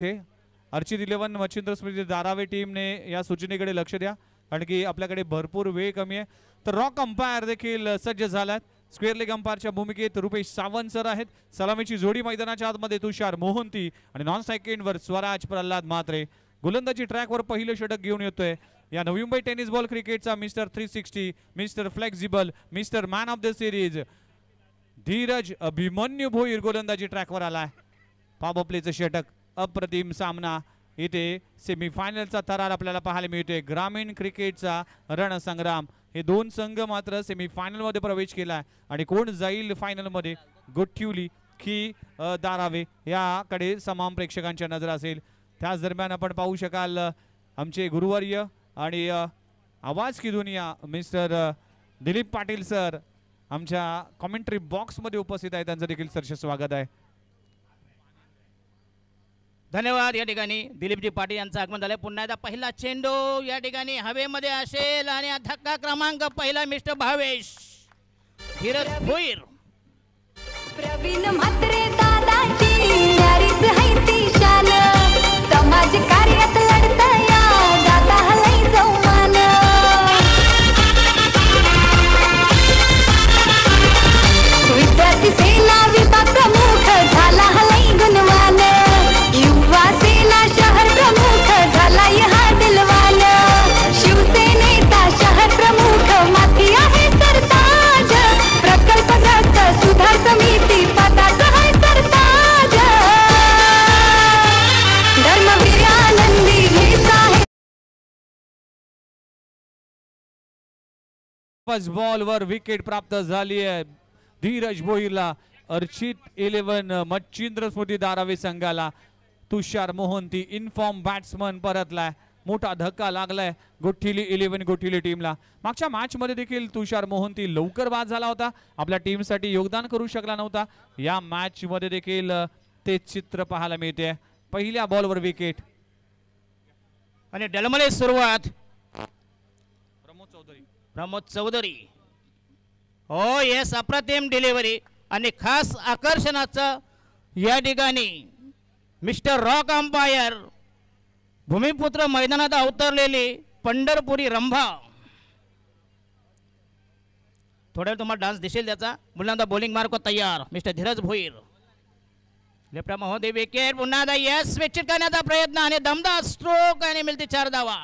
अर्चित 11 मच्छिंद्र स्मृती धारावे टीमने या सूचनेकडे लक्ष द्या, कारण की आपल्याकडे भरपूर वेळ कमी आहे. तर रॉक अंपायर देखील सज्ज झालात. स्क्वेअर लेग अंपायरच्या भूमिकेत रुपेश सावंत सर आहेत. सलामीची जोडी मैदानाच्या आतमध्ये तुषार मोहंती आणि नॉन सायकेंडवर स्वराज प्रल्हाद म्हात्रे. गोलंदाजी ट्रॅकवर पहिलं षटक घेऊन येतोय या नवी मुंबई टेनिस बॉल क्रिकेटचा mister 360, mister flexible, mister man of the series Dheeraj Abhimanyu Bhoir गोलंदाजी ट्रॅकवर आलाय. पॉवर प्लेचं षटक. अप्रतिम सामना इथे सेमीफायनलचा थरार आपल्याला पाहायला मिळतोय. ग्रामीण क्रिकेटचा रणसंग्राम. हे दोन संघ मात्र सेमीफायनल मध्ये प्रवेश केलाय आणि कोण जाईल फायनल मध्ये, गोठ्युली की धारावे याकडे समान प्रेक्षकांच्या नजर असेल. त्याच दरम्यान आपण पाहू शकाल आमचे गुरुवर्य आणि आवाज की दुनिया मिस्टर दिलीप पाटील सर आमच्या कॉमेंट्री बॉक्स मध्ये उपस्थित आहेत. त्यांचं देखील सरसे स्वागत आहे. धन्यवाद. या ठिकाणी दिलीपजी पाटील यांचं आगमन झालं. पुन्हा एकदा पहिला चेंडू या ठिकाणी हवेमध्ये असेल आणि धक्का क्रमांक पहिला मिस्टर भावेश धीरज भोईर. प्रवीण म्हात्रे दादाची यारीच है ती शान, समाज कार्यात लढता या दादा हलई जौमान. विद्यार्थी सेना विभाग प्रमुख झाला हलई गुणवान, युवा सेना शहर प्रमुख झाला हा दिलवान. शिवसेनेचा शहर प्रमुख माथी आहे सरताज, प्रकल्पग्रस्त सुधार समिती पदाचा आहे सरताज. धर्मवीर आनंदी घेसाहे. फर्स्ट बॉल वर विकेट प्राप्त झाली आहे धीरज भोईरला. अर्चित 11 मच्छिंद्र स्मृती धारावे संघाला तुषार मोहंती इनफॉर्म बॅट्समन परतलाय. मोठा धक्का लागलाय गोठिली 11 गोठिली टीमला. मागच्या मॅच मध्ये देखील तुषार मोहंती लवकर बाद झाला होता, आपल्या टीमसाठी योगदान करू शकला नव्हता. या मॅच मध्ये देखील ते चित्र पाहायला मिळते. पहिल्या बॉलवर विकेट आणि डलमले सुरुवात. प्रमोद चौधरी. हो येस, अप्रतिम डिलिव्हरी आणि खास आकर्षणाचं या ठिकाणी मिस्टर रॉक अंपायर भूमिपुत्र मैदानात अवतरलेली पंढरपुरी रंभा. थोड्या वेळ तुम्हाला डान्स दिसेल त्याचा. मुलांना बॉलिंग मार्क तयार मिस्टर धीरज भोईर. लेफ्ट महोदय विकेट. पुन्हा एकदा यस स्विच करण्याचा प्रयत्न आणि दमदार स्ट्रोक आणि मिळते 4 धावा.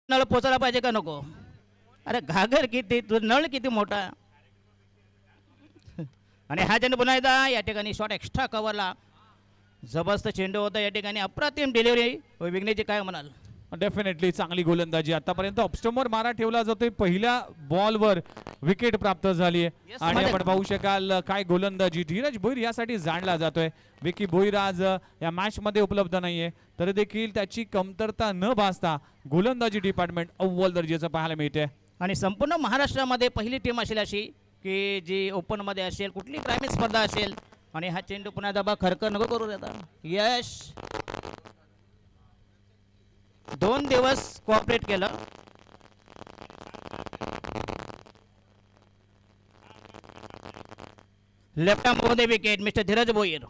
नळ पोचायला पाहिजे का नको? अरे घागर किती, तू नळ किती मोठा. आणि हा चेंडू पुन्हा एकदा या ठिकाणी शॉट एक्स्ट्रा कव्हरला. जबरदस्त चेंडू होता या ठिकाणी. अप्रतिम डिलिव्हरी. विघ्नेची काय म्हणाल? डेफिनेटली चांगली गोलंदाजी. आतापर्यंत ऑफस्टंपवर मारा ठेवला जातोय. पहिल्या बॉलवर विकेट प्राप्त झाली आहे आणि आपण पाहू शकाल काय गोलंदाजी. धीरज भोईर यासाठी जाणला जातोय. विकी भोईर आज या मॅच मध्ये उपलब्ध नाहीये, तरी देखील त्याची कमतरता न भासता गोलंदाजी डिपार्टमेंट अव्वल दर्जाचं पाहायला मिळते. आणि संपूर्ण महाराष्ट्रामध्ये पहिली टीम असेल अशी की जी ओपन मध्ये असेल, कुठली ग्रामीण स्पर्धा असेल. आणि हा चेंडू पुन्हा दबा खरकर नको करू देता. यश 2 दिवस कोऑपरेट केलं. लेफ्ट मध्ये विकेट मिस्टर धीरज भोईर.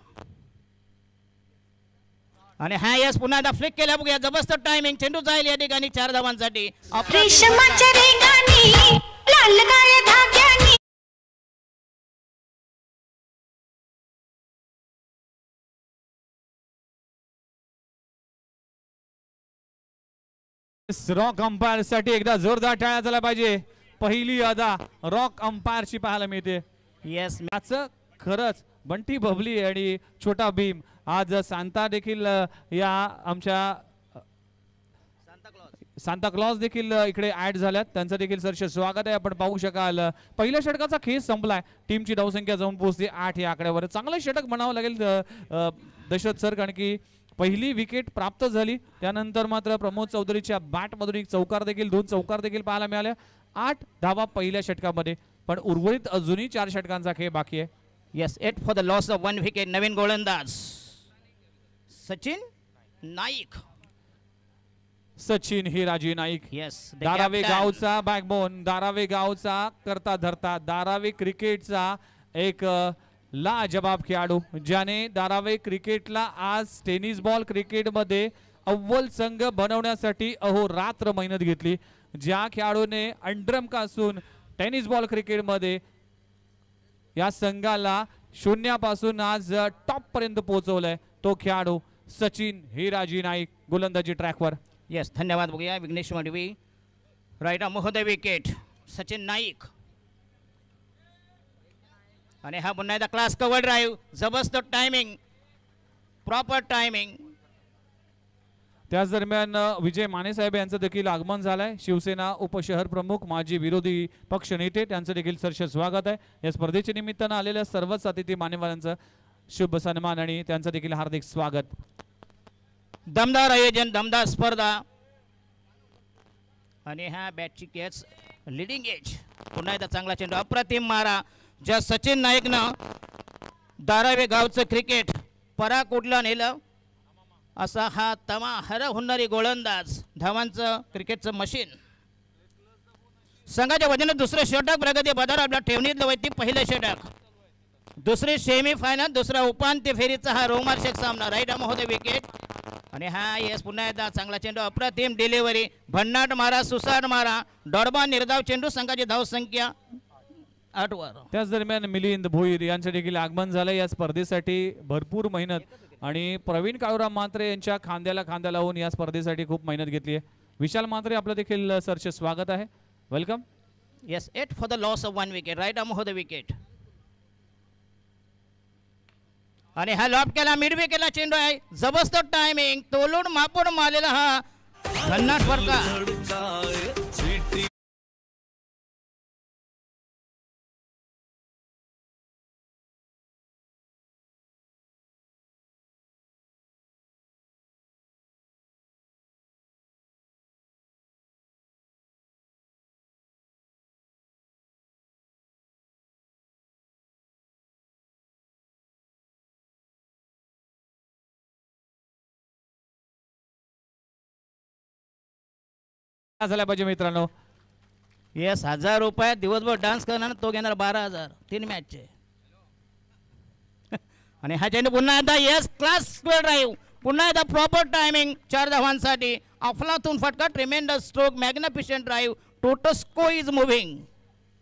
आणि हा यस पुन्हा एकदा फ्लिक केला. बघूया जबरदस्त टायमिंग. चेंडू जाईल या ठिकाणी 4 धावांसाठी. रेशमाच्या रेगानी लाल काळ्या धाग्यानी. रॉक अंपायर साठी एकदा जोरदार टाळ्या झाला पाहिजे. पहिली अदा रॉक अंपायरची पाहायला मिळते. येस, याचं खरंच बंटी बबली आणि छोटा भीम आज सांता देखील या आमच्या सांता क्लॉज देखील इकडे ऍड झाल्यात. त्यांचं देखील सरस स्वागत आहे. आपण पाहू शकाल पहिल्या षटकाचा खेळ संपलाय. टीमची धावसंख्या जाऊन पोहोचली 8 या आकड्यावर. चांगलं षटक म्हणावं लागेल दशरथ सर, कारण की पहिली विकेट प्राप्त झाली. त्यानंतर मात्र प्रमोद चौधरीच्या बॅटमधून एक चौकार देखील 2 चौकार देखील पाहायला मिळाल्या. 8 धावा पहिल्या षटकामध्ये, पण उर्वरित अजूनही 4 षटकांचा खेळ बाकी आहे. Yes 8 for the loss of 1 wicket. नवीन गोलंदाज सचिन नाईक. सचिन हिराजी नाईक. येस धारावी गावचा बॅकबोन, धारावी गावचा करता धरता, धारावी क्रिकेटचा एक लाजवाब खेळाडू, ज्याने धारावी क्रिकेटला आज टेनिस बॉल क्रिकेटमध्ये अव्वल संघ बनवण्यासाठी अहोरात्र मेहनत घेतली. ज्या खेळाडूने अंडरमपासून टेनिस बॉल क्रिकेटमध्ये या संघाला शून्यापासून आज टॉप पर्यंत पोहोचवलंय, तो खेळाडू सचिन हिराजी नाईक. गोलंदाजी ट्रॅकवर. येस धन्यवाद. बघूया विघ्नेश मडवी. राईट महोदय विकेट सचिन नाईक. आणि हा पुन्हा एकदा क्लास कव्हर ड्राईव्ह. जबरदस्त टायमिंग, प्रॉपर टायमिंग. त्याच दरम्यान विजय माने साहेब यांचं देखील आगमन झालंय. शिवसेना उपशहर प्रमुख, माजी विरोधी पक्ष नेते, त्यांचं देखील सहर्ष स्वागत आहे. या स्पर्धेच्या निमित्तानं आलेल्या सर्वच अतिथी मान्यवरांचं शुभ सन्मान आणि त्यांचं देखील हार्दिक स्वागत. दमदार आयोजन, दमदार स्पर्धा. आणि हा बॅटची कॅच लिडिंग एज. पुन्हा एकदा चांगला चेंडू, अप्रतिम मारा, ज्या सचिन नाईकनं धारावी गावचं क्रिकेट पराकोटला नेलं. असा हा तमाहर होणारी गोलंदाज, धावांचं क्रिकेटचं मशीन. संघाच्या वतीने दुसरं षटक प्रगती पदावर आपल्या ठेवणीतलं वैती पहिलं षटक. दुसरी सेमीफायनल, दुसरा उपांत्य फेरीचा हा रोमांचक सामना. राईट महोदय विकेट. आणि हा येस पुन्हा एकदा चांगला चेंडू, अप्रतिम डिलिव्हरी, भन्नाट मारा, सुसाट मारा, डॉडबा निर्धाव चेंडू. संघाची धाव संख्या 8 वर. त्याच दरम्यान मिलिंद भोईर यांचं देखील आगमन झालं. या स्पर्धेसाठी भरपूर मेहनत आणि प्रवीण काळूराम म्हात्रे यांच्या खांद्याला खांदा लावून या स्पर्धेसाठी खूप मेहनत घेतली आहे. विशाल म्हात्रे आपलं देखील सरचे स्वागत आहे. Welcome. Yes 8 for the loss of 1 wicket. Right महोदय विकेट. आणि हा लॉब केला, मिड विकेटला चेंडू आहे. जबरदस्त टायमिंग, तोलून मापून मारलेला हा भन्नाट फटका. झाला पाहिजे मित्रांनो. येस 1000 रुपये दिवसभर डान्स करणार, तो घेणार 12,000 3 मॅचचे. आणि हा चेंडू पुन्हा एकदा येस क्लास स्क्वेअर ड्राईव्ह. पुन्हा एकदा प्रॉपर टायमिंग 4 धावांसाठी. अफलातून फटका, ट्रिमेंडस स्ट्रोक, मॅग्निफिशंट ड्राईव्ह. टोटस्को is moving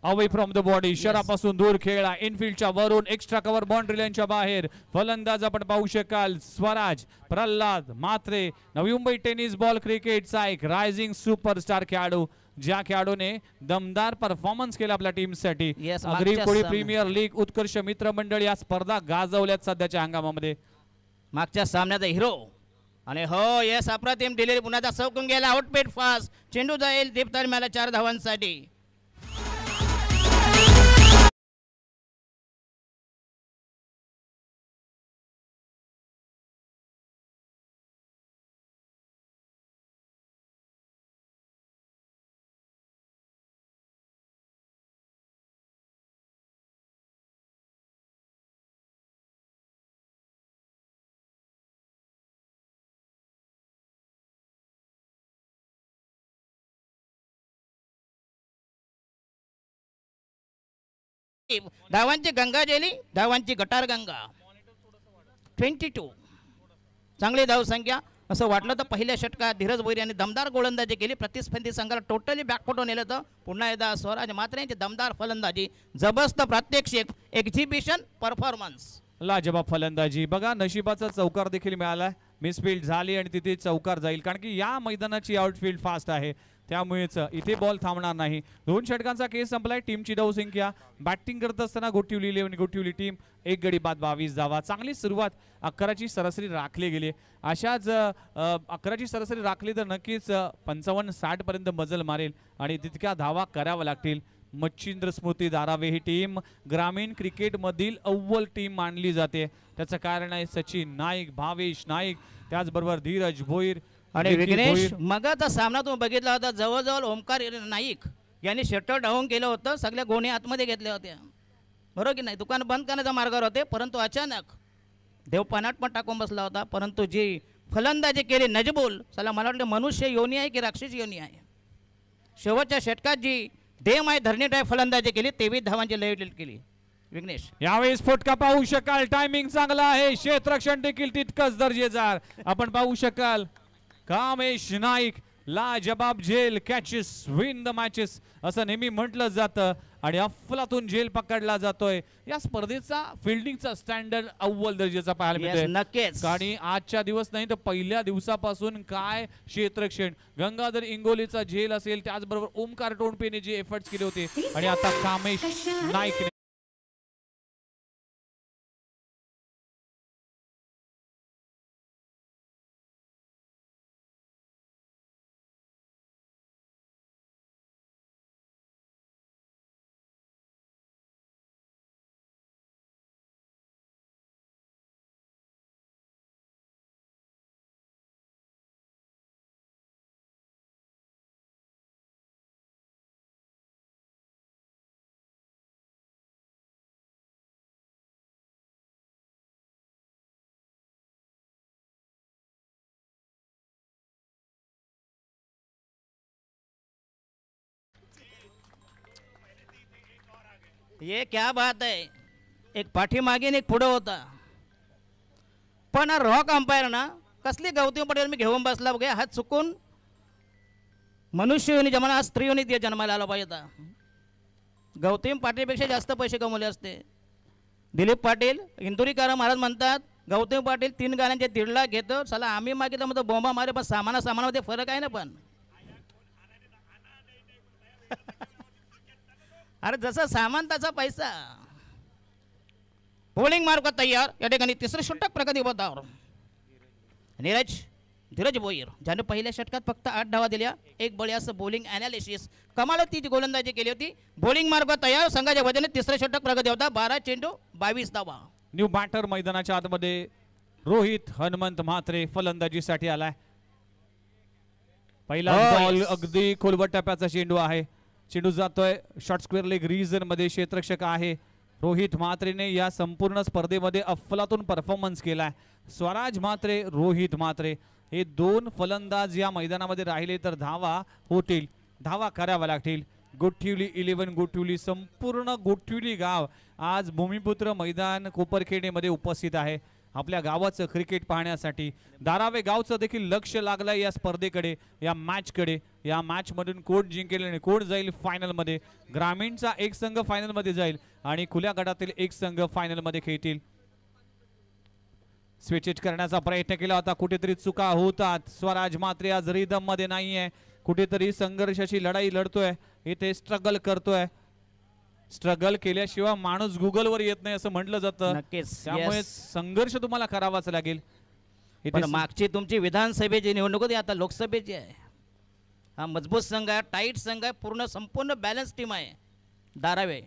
away from the body. शरापासून दूर खेळला, इनफिल्डच्या वरून एक्स्ट्रा कव्हर बाउंड्री लाईनच्या बाहेर. फलंदाज आपण पाहू शकाल स्वराज प्रल्हाद म्हात्रे, नवी मुंबई टेनिस बॉल क्रिकेटचा एक रायझिंग सुपरस्टार खेळाडू, ज्या खेळाडूने दमदार परफॉर्मन्स केला आपल्या टीमसाठी. अग्रिम कोळी प्रीमियर लीग, उत्कर्ष मित्र मंडळ या स्पर्धा गाजवल्यात सध्याच्या हंगामामध्ये. मागच्या सामन्याचा हिरो. आणि हो येस अप्रतिम डिलिव्हरी. पुन्हा चौकून गेला, आउटपेट फास्ट. चेंडू जाईल दीप दरम्यान 4 धावांसाठी. धावांची गंगा जेली, धावांची गटार गंगा 22. चांगली धाव संख्या. असं वाटलं तर पहिल्या षटकात धीरज भोईर यांनी दमदार गोलंदाजी केली. प्रतिस्पर्धी संघाला टोटली बॅकफुटवर नेलं तर पुन्हा एकदा स्वराज म्हात्रे यांची दमदार फलंदाजी. जबरदस्त प्रात्यक्षिक, एक्झिबिशन परफॉर्मन्स. लाजवाब फलंदाजी. बघा नशिबाचा चौकार देखील मिळाला. मिसफील्ड झाली आणि तिथे चौकार जाईल, कारण की या मैदानाची आउटफील्ड फास्ट आहे, त्यामुळेच इथे बॉल थांबणार नाही. 2 षटकांचा केस संपलाय. टीमची धावसंख्या बॅटिंग करत असताना गोटिवली 11 गोटिवली टीम 1 गडी बाद 22 धावा. चांगली सुरुवात. 11ची सरासरी राखली गेली. अशाच 11ची सरासरी राखली तर नक्कीच 55-60 पर्यंत मजल मारेल आणि तितक्या धावा कराव्या लागतील. मच्छिंद्र स्मृती धारावे ही टीम ग्रामीण क्रिकेट मधील अव्वल टीम मानली जाते. त्याचं कारण आहे सचिन नाईक, भावेश नाईक, त्याचबरोबर धीरज भोईर आणि विकी विघ्नेश भोईर. मगाचा सामना तुम्ही बघितला होता, जवळजवळ ओमकार नाईक यांनी शटर डाऊन केलं होतं, सगळ्या गोणी आतमध्ये घेतल्या होत्या, बरोबर की नाही. दुकान बंद करण्याच्या मार्गावर होते, परंतु अचानक देवपानाट पण टाकून बसला होता. परंतु जी फलंदाजी केली नजबुल, चला मला वाटलं मनुष्य योनी आहे की राक्षस योनी आहे. शेवटच्या षटकात जी देम आहे धरणी टाईप फलंदाजी केली, 23 धावांची लय केली विघ्नेश. यावेळेस फटका पाहू शकाल, टायमिंग चांगला आहे, क्षेत्ररक्षण देखील तितकंच दर्जेदार आपण पाहू शकाल. कामेश नाईक लाजबाब झेल, कॅचेस विन द मॅचेस असं नेहमी म्हटलं जातं आणि अफलातून झेल पकडला जातोय. या स्पर्धेचा फिल्डिंगचा स्टँडर्ड अव्वल दर्जाचा पाहायला मिळतोय. नक्कीच. आणि आजच्या दिवस नाही तर पहिल्या दिवसापासून काय क्षेत्ररक्षण, गंगाधर इंगोलीचा झेल असेल, त्याचबरोबर ओमकार टोणपेने जे एफर्ट्स केले होते आणि आता कामेश नाईक. ये क्या बात आहे, एक पाठीमागे आणि एक पुढं होता. पण रॉक अंपायर ना कसली गौतम पटेल मी घेऊन बसला बघा, हात चुकून मनुष्य योनी जमाना स्त्री योनी ते जन्माला आला पाहिजे होता. गौतम पाटीलपेक्षा जास्त पैसे कमवले असते. दिलीप पाटील इंदुरीकर महाराज म्हणतात गौतम पाटील 3 गाण्यांचे 1.5 लाख घेतो, चला आम्ही मागितलं म्हणतो बोंबा मारे, पण सामानामध्ये फरक आहे ना. पण अरे जसं सामान तसा पैसा. बॉलिंग मार्क तयार, या ठिकाणी तिसरं षटक प्रगती पथावर. धीरज भोईर ज्याने पहिल्या षटकात फक्त 8 धावा दिल्या, एक बळी असं बॉलिंग अनालिसिस कमाल होती, ती गोलंदाजी केली होती. बॉलिंग मार्क तयार, संघाच्या वतीने तिसरं षटक प्रगती होता, 12 चेंडू 22 धावा. न्यू बॅटर मैदानाच्या आतमध्ये रोहित हनुमंत म्हात्रे फलंदाजीसाठी आलाय. पहिला बॉल अगदी खोलवर टप्प्याचा चेंडू आहे, चेंडू जातोय शॉर्ट स्क्वेअर लेग रिजन मध्ये. क्षेत्ररक्षक आहे रोहित म्हात्रेने या संपूर्ण स्पर्धेमध्ये अफलातून परफॉर्मन्स केलाय. स्वराज म्हात्रे, रोहित म्हात्रे हे 2 फलंदाज या मैदानामध्ये राहिले तर धावा होतील, धावा कराव्या लागतील. गोठिवली 11 गोठिवली, संपूर्ण गोठिवली गाव आज भूमिपुत्र मैदान कोपरखेडेमध्ये उपस्थित आहे आपल्या गावाचं क्रिकेट पाहण्यासाठी. धारावे गावचं देखील लक्ष लागलंय या स्पर्धेकडे, या मॅचकडे. या मॅच मधून कोण जिंकेल आणि कोण जाईल फायनल मध्ये. ग्रामीणचा एक संघ फायनल मध्ये जाईल आणि खुल्या गटातील एक संघ फायनल मध्ये खेळतील. स्विच करण्याचा प्रयत्न केला होता, कुठेतरी चुका होतात. स्वराज म्हात्रे आज रिदम मध्ये नाहीये, कुठेतरी संघर्षाची लढाई लढतोय, इथे स्ट्रगल करतोय. स्ट्रगल केल्याशिवाय माणूस गुगल वर येत नाही असं म्हटलं जातं. त्यामुळे संघर्ष तुम्हाला करावाच लागेल. पण मागची तुमची विधानसभेची निवडणूक होती, आता लोकसभेची आहे. हा मजबूत संघ आहे, टाईट संघ आहे, पूर्ण संपूर्ण बॅलन्स टीम आहे धारावे.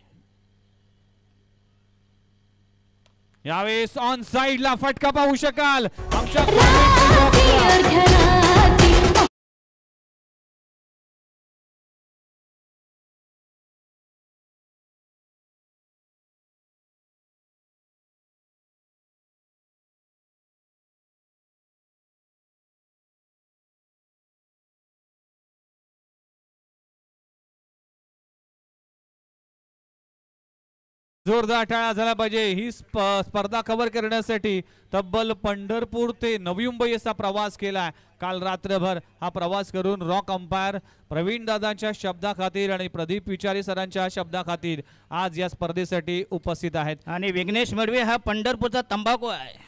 यावेळेस ऑन साइडला फटका पाहू शकाल आमच्या जोरदार टाळ्या झाला पाहिजे. ही स्पर्धा कव्हर करण्यासाठी तब्बल पंढरपूर ते नवी मुंबई असा प्रवास केलाय. काल रात्रभर हा प्रवास करून रॉक अंपायर प्रवीण दादांच्या शब्दाखातीर आणि प्रदीप विचारे सरांच्या शब्दाखातीर आज या स्पर्धेसाठी उपस्थित आहेत. आणि विघ्नेश मडवी हा पंढरपूरचा तंबाखू आहे.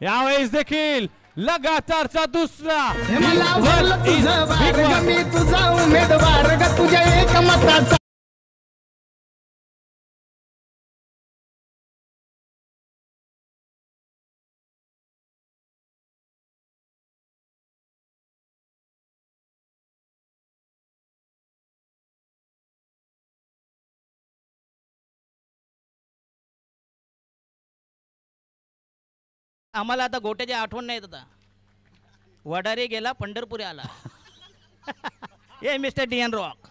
यावेळेस देखील लगातारचा दुसरा मी तुझा उमेदवार ग तुझ्या एक मताचा आम्हाला आता गोट्याची आठवण नाही येत आता. वडारे गेला पंढरपुरी आला. ए मिस्टर डीएन रॉक.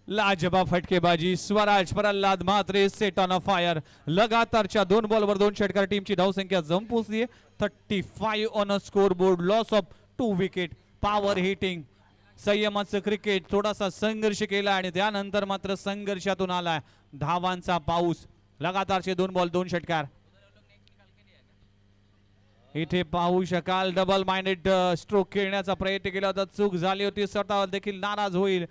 लाजवाब फटकेबाजी. Swaraj Pralhad Mhatre set on a fire. लगातारच्या 2 बॉलवर 2 षटकार. टीमची धावसंख्या जम पोहोचली 35 on a score board. Loss of 2 wicket. Power hitting. संयमाचं क्रिकेट. थोडासा संघर्ष केला आणि त्यानंतर मात्र संघर्षातून आलाय धावांचा पाऊस. लगातारचे 2 बॉल 2 षटकार. इथे पाहू शकाल डबल माइंडेड स्ट्रोक खेळण्याचा प्रयत्न केला होता. चूक झाली होती. स्वतः देखील नाराज होईल.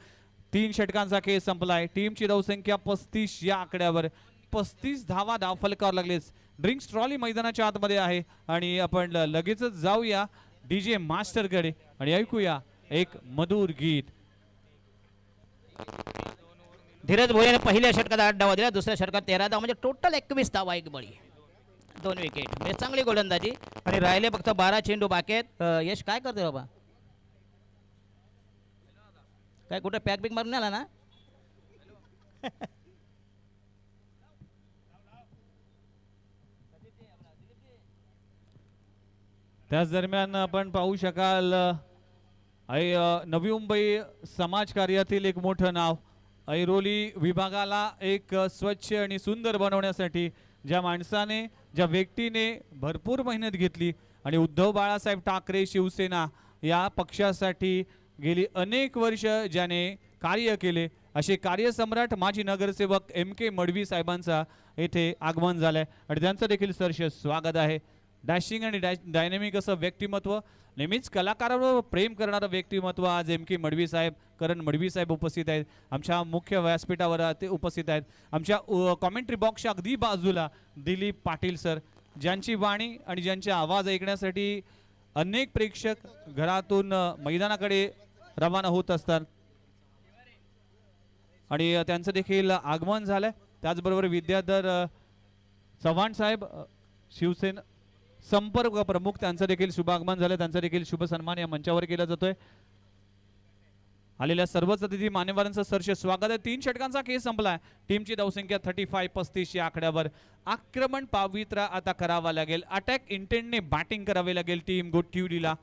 3 षटकांचा खेळ संपलाय. टीमची धावसंख्या 35 या आकड्यावर. 35 धावा धावफलकावर लागलेच. ड्रिंक्स ट्रॉली मैदानाच्या आतमध्ये आहे आणि आपण लगेचच जाऊया डीजे मास्टरकडे आणि ऐकूया एक मधुर गीत. धीरज भोईरने पहिल्या षटकात 8 धावा दिल्या. दुसऱ्या षटकात 13 धावा म्हणजे टोटल 21 धावा. एक बळी 2 विकेट. म्हणजे चांगली गोलंदाजी आणि राहिले फक्त 12 चेंडू बाकी आहेत. यश काय करते बाबा? काय कुठे पॅक बिक मारून आला ना? त्याच दरम्यान आपण पाहू शकाल नवी मुंबई समाज कार्यातील एक मोठं नाव. ऐरोली विभागाला एक स्वच्छ आणि सुंदर बनवण्यासाठी ज्या माणसाने ज्या व्यक्तीने भरपूर मेहनत घेतली आणि उद्धव बाळासाहेब ठाकरे शिवसेना या पक्षासाठी गेली अनेक वर्ष ज्याने कार्य केले असे कार्यसम्राट माजी नगरसेवक MK मडवी साहेबांचा येथे आगमन झालंय आणि त्यांचं देखील सहर्ष स्वागत आहे. डॅशिंग आणि डायनॅमिक असं व्यक्तिमत्व. नेहमीच कलाकारांवर प्रेम करणारं व्यक्तिमत्व. आज MK मडवी साहेब करण मडवी साहेब उपस्थित आहेत. आमच्या मुख्य व्यासपीठावर ते उपस्थित आहेत. आमच्या कॉमेंट्री बॉक्सच्या अगदी बाजूला दिलीप पाटील सर ज्यांची वाणी आणि ज्यांचे आवाज ऐकण्यासाठी अनेक प्रेक्षक घरातून मैदानाकडे रवाना होत असतात आणि त्यांचं देखील आगमन झालंय. त्याचबरोबर विद्याधर चव्हाण साहेब शिवसेना संपर्क प्रमुख त्यांचं देखील शुभ आगमन झालं. त्यांचं देखील शुभ सन्मान या मंचावर केला जातोय. आलेल्या सर्वच अतिथी मान्यवरांचं सहर्ष स्वागत आहे. 3 षटकांचा खेळ संपलाय. टीमची धावसंख्या 35-35 या आकड्यावर. आक्रमण पावित्रा आता करावा लागेल. अटॅक इंटेंटने बॅटिंग करावी लागेल टीम गोठिवलीला.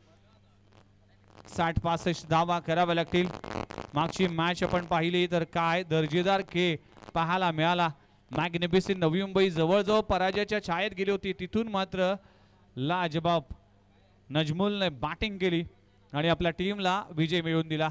60-65 धावा कराव्या लागतील. मागची मॅच आपण पाहिली तर काय दर्जेदार खेळ पाहायला मिळाला. मॅग्निफिसेंट नवी मुंबई जवळजवळ पराजयाच्या छायेत गेली होती. तिथून मात्र लाजबाब नजमुलने बॅटिंग केली आणि आपल्या टीमला विजय मिळवून दिला.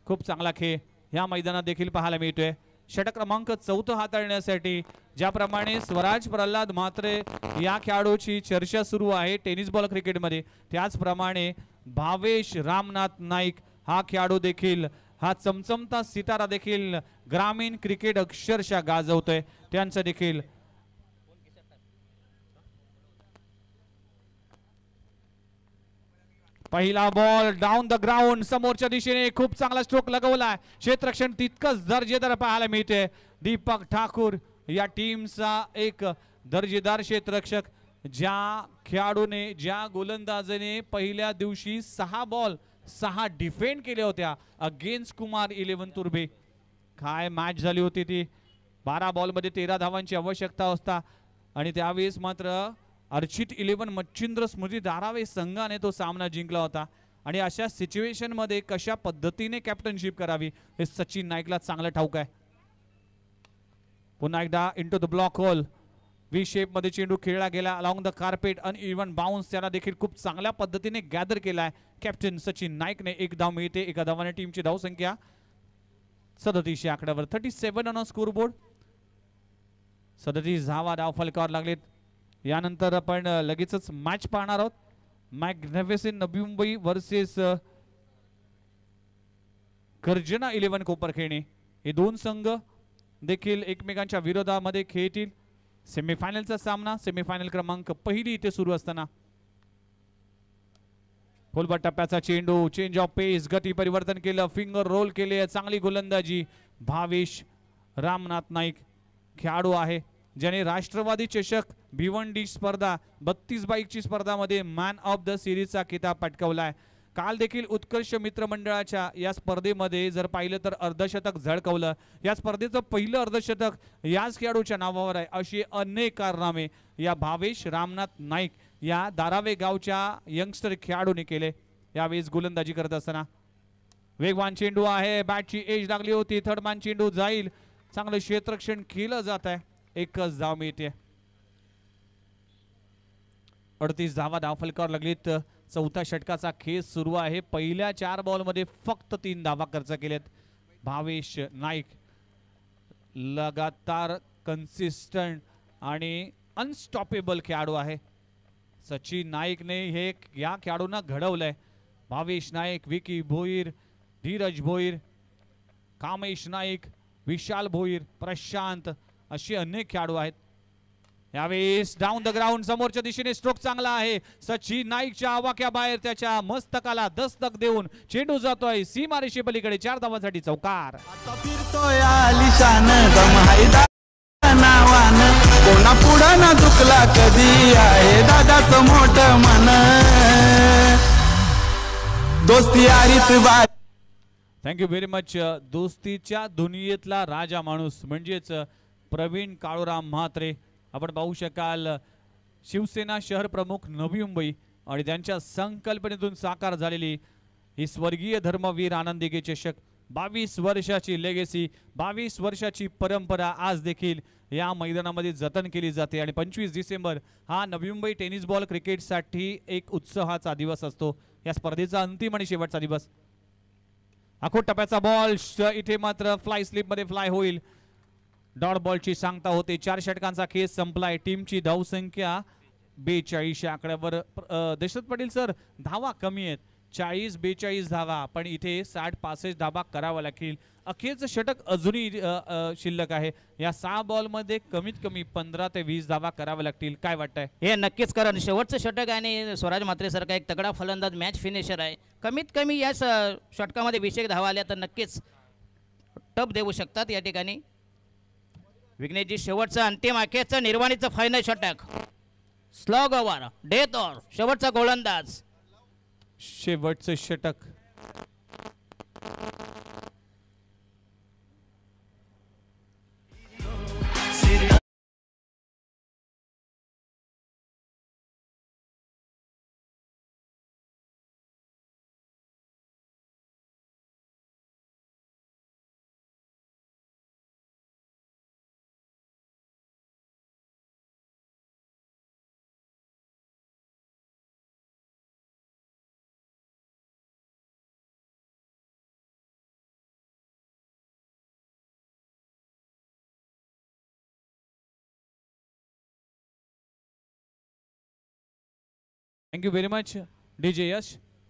खूप चांगला खेळ ह्या मैदानात देखील पाहायला मिळतोय. षटक क्रमांक 4 हाताळण्यासाठी ज्याप्रमाणे स्वराज प्रल्हाद म्हात्रे या खेळाडूची चर्चा सुरू आहे टेनिस बॉल क्रिकेटमध्ये, त्याचप्रमाणे भावेश रामनाथ नाईक हा खेळाडू देखील, हा चमचमता सितारा देखील ग्रामीण क्रिकेट अक्षरशः गाजवतोय. त्यांचं देखील पहिला बॉल डाऊन द ग्राउंड समोरच्या दिशेने खूप चांगला स्ट्रोक लगवलाय. क्षेत्ररक्षण तितकंच दर्जेदार पाहायला मिळते. दीपक ठाकूर या टीमचा एक दर्जेदार क्षेत्ररक्षक, ज्या खेळाडूने ज्या गोलंदाजाने पहिल्या दिवशी 6 बॉल 6 डिफेंड केल्या होत्या अगेन्स्ट कुमार 11 तुर्बे. काय मॅच झाली होती ती. 12 बॉलमध्ये 13 धावांची आवश्यकता असता आणि त्यावेळेस मात्र अर्चित 11 मच्छिंद्र स्मृती धारावे संघाने तो सामना जिंकला होता. आणि अशा सिच्युएशन मध्ये कशा पद्धतीने कॅप्टनशिप करावी हे सचिन नाईकला चांगलं ठाऊक आहे. पुन्हा एकदा into the block hole V shape मध्ये चेंडू खेळला गेला along the carpet. Uneven bounce त्याला देखील खूप चांगल्या पद्धतीने गॅदर केलाय कॅप्टन सचिन नाईकने. 1 धाव मिळते. एका धावाने टीमची धावसंख्या 37 या आकड्यावर. 37 ऑन स्कोर बोर्ड. 37 धावा धाव फलकावर लागलेत. यानंतर आपण लगेचच मॅच पाहणार आहोत. मॅग्निफिसेंट नवी मुंबई वर्सेस गर्जना 11 कोपरखेणे. हे दोन संघ देखील एकमेकांच्या विरोधामध्ये खेळतील. सेमीफायनलचा सामना, सेमीफायनल क्रमांक 1 इथे सुरू असताना खोलबट टप्प्याचा चेंडू, चेंज ऑफ पेस, गती परिवर्तन केलं, फिंगर रोल केले, चांगली गोलंदाजी. भावेश रामनाथ नाईक खेळाडू आहे ज्याने राष्ट्रवादी चषक भिवंडी स्पर्धा 32 बाईकची स्पर्धामध्ये मॅन ऑफ द सिरीजचा किताब पटकावलाय. काल देखील उत्कर्ष मित्र मंडळाच्या या स्पर्धेमध्ये जर पाहिलं तर अर्धशतक झळकवलं. या स्पर्धेचं पहिलं अर्धशतक याच खेळाडूच्या नावावर आहे. अशी अनेक कारनामे या भावेश रामनाथ नाईक या दारावे गावच्या यंगस्टर खेळाडूने केले. यावेळेस गोलंदाजी करत असताना वेगवान चेंडू आहे, बॅटची एज लागली होती, थर्डमॅन चेंडू जाईल, चांगलं क्षेत्ररक्षण केलं जात आहे. एकच धाव मिळते. 38 धावा धावफलकावर लागलीत. चौथ्या षटकाचा खेळ सुरू आहे. पहिल्या 4 बॉलमध्ये फक्त 3 धावा खर्च केलेत. भावेश नाईक लगातार कन्सिस्टंट आणि अनस्टॉपेबल खेळाडू आहे. सचिन नाईकने हे या खेळाडूंना घडवलंय. भावेश नाईक, विकी भोईर, धीरज भोईर, कामेश नाईक, विशाल भोईर, प्रशांत असे अनेक खेळाडू आहेत. यावेळेस डाऊन द ग्राउंड समोरच्या दिशेने स्ट्रोक चांगला आहे. सचिन नाईकच्या आवाक्याबाहेर त्याच्या मस्तकाला दस्तक देऊन चेंडू जातोय सीमारेषे पलीकडे. 4 धावांसाठी चौकार. फिरतोय आलिशान दमहायदा नावान, कोणा पुढं ना चुकला कधी आहे दादाचं मोठ मन. दोस्ती यारीत बाय. Thank you very much. दोस्तीच्या दुनियेतला राजा माणूस म्हणजेच प्रवीण काळूराम म्हात्रे. आपण पाहू शकाल शिवसेना शहर प्रमुख नवी मुंबई आणि त्यांच्या संकल्पनेतून साकार झालेली ही स्वर्गीय धर्मवीर आनंदी चषक. 22 वर्षाची लेगेसी, 22 वर्षाची परंपरा आज देखील या मैदानामध्ये जतन केली जाते. आणि 25 डिसेंबर हा नवी मुंबई टेनिस बॉल क्रिकेटसाठी एक उत्साहाचा दिवस असतो. या स्पर्धेचा अंतिम आणि शेवटचा दिवस. आखोट टप्प्याचा बॉल इथे मात्र फ्लाय स्लिप मध्ये फ्लाय होईल. डॉट बॉलची सांगता होते. 4 षटकांचा खेळ संपलाय. टीमची धावसंख्या 42 आकड्यावर. दशरथ पाटील सर, धावा कमी आहेत, 40-42 धावा, पण इथे 60-65 धावा करावा लागतील. अखेरचं षटक अजूनही शिल्लक आहे. या 6 बॉलमध्ये कमीत कमी 15 ते 20 धावा कराव्या लागतील. काय वाटतंय? हे नक्कीच, कारण शेवटचं षटक आणि स्वराज म्हात्रे सारखा एक तगडा फलंदाज मॅच फिनिशर आहे. कमीत कमी या षटकामध्ये 20 धावा आल्या तर नक्कीच टप देऊ शकतात या ठिकाणी. विघ्नेशजी, शेवटचं अंतिम अखेरचं निर्वाणीचं फायनल षटक. स्लॉग ओव्हर, डेथ ओव्हर, शेवटचा गोलंदाज. शेवटचं षटक. थँक्यू व्हेरी मच डीजे यश.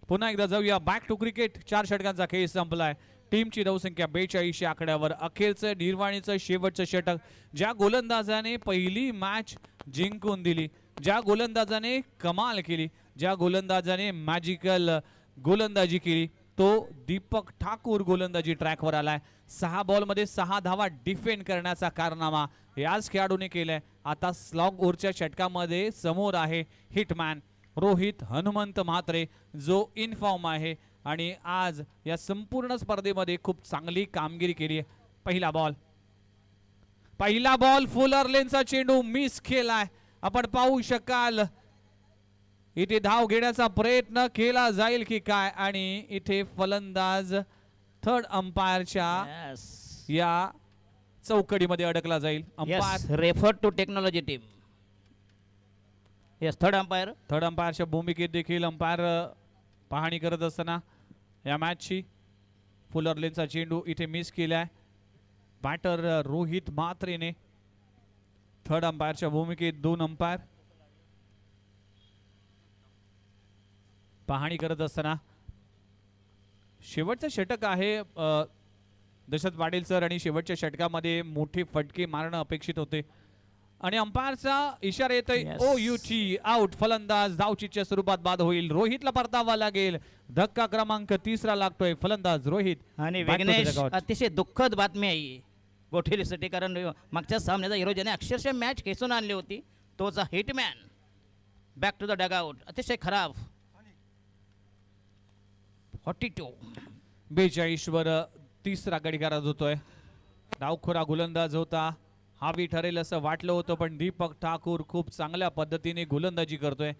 पुन्हा एकदा जाऊया बॅक टू क्रिकेट. 4 षटकांचा खेळ संपलाय. टीमची धावसंख्या 42 आकड्यावर. अखेरचं निर्वाणीचं शेवटचं षटक. ज्या गोलंदाजाने पहिली मॅच जिंकून दिली, ज्या गोलंदाजाने कमाल केली, ज्या गोलंदाजाने मॅजिकल गोलंदाजी केली, तो दीपक ठाकूर गोलंदाजी ट्रॅकवर आलाय. 6 बॉलमध्ये 6 धावा डिफेंड करण्याचा कारनामा याच खेळाडूने केलाय. आता स्लॉग ओव्हरच्या षटकामध्ये समोर आहे हिटमॅन रोहित हनुमंत म्हात्रे, जो इन फॉर्म आहे आणि आज या संपूर्ण स्पर्धेमध्ये खूप चांगली कामगिरी केली आहे. पहिला बॉल फुलर लेनचा चेंडू मिस केलाय. आपण पाहू शकाल इथे धाव घेण्याचा प्रयत्न केला जाईल की काय, आणि इथे फलंदाज थर्ड अंपायरच्या या चौकडीमध्ये अडकला जाईल. Umpire refer to technology team. Yes, third अंपायरच्या भूमिकेत देखील अंपायर पाहणी करत असताना या मॅचची. फुलर लेनचा चेंडू इथे मिस केलाय. बॅटर रोहित म्हात्रेने. थर्ड अंपायरच्या भूमिकेत 2 अंपायर पाहणी करत असताना शेवटचं षटक आहे दशरथ पाटील सर, आणि शेवटच्या षटकामध्ये मोठे फटके मारणं अपेक्षित होते आणि अंपायरचा इशारा येतोय OUT आउट. फलंदाज धावचीच्या स्वरूपात बाद होईल. रोहितला परतावा लागेल. धक्का क्रमांक 3 लागतोय. फलंदाज रोहित. आणि विघ्नेश, अतिशय दुःखद बातमी आहे गोठेलीसाठी, कारण मागच्या सामन्याचा हिरो ज्याने अक्षरशः मॅच खेचून आणली होती तोचा hitman back to the dugout. अतिशय खराब. 42. 42 वर तिसरा गडी होतोय. डावखोरा गोलंदाज होता, हावी ठरेल असं वाटलं होतं, पण दीपक ठाकूर खूप चांगल्या पद्धतीने गोलंदाजी करतोय.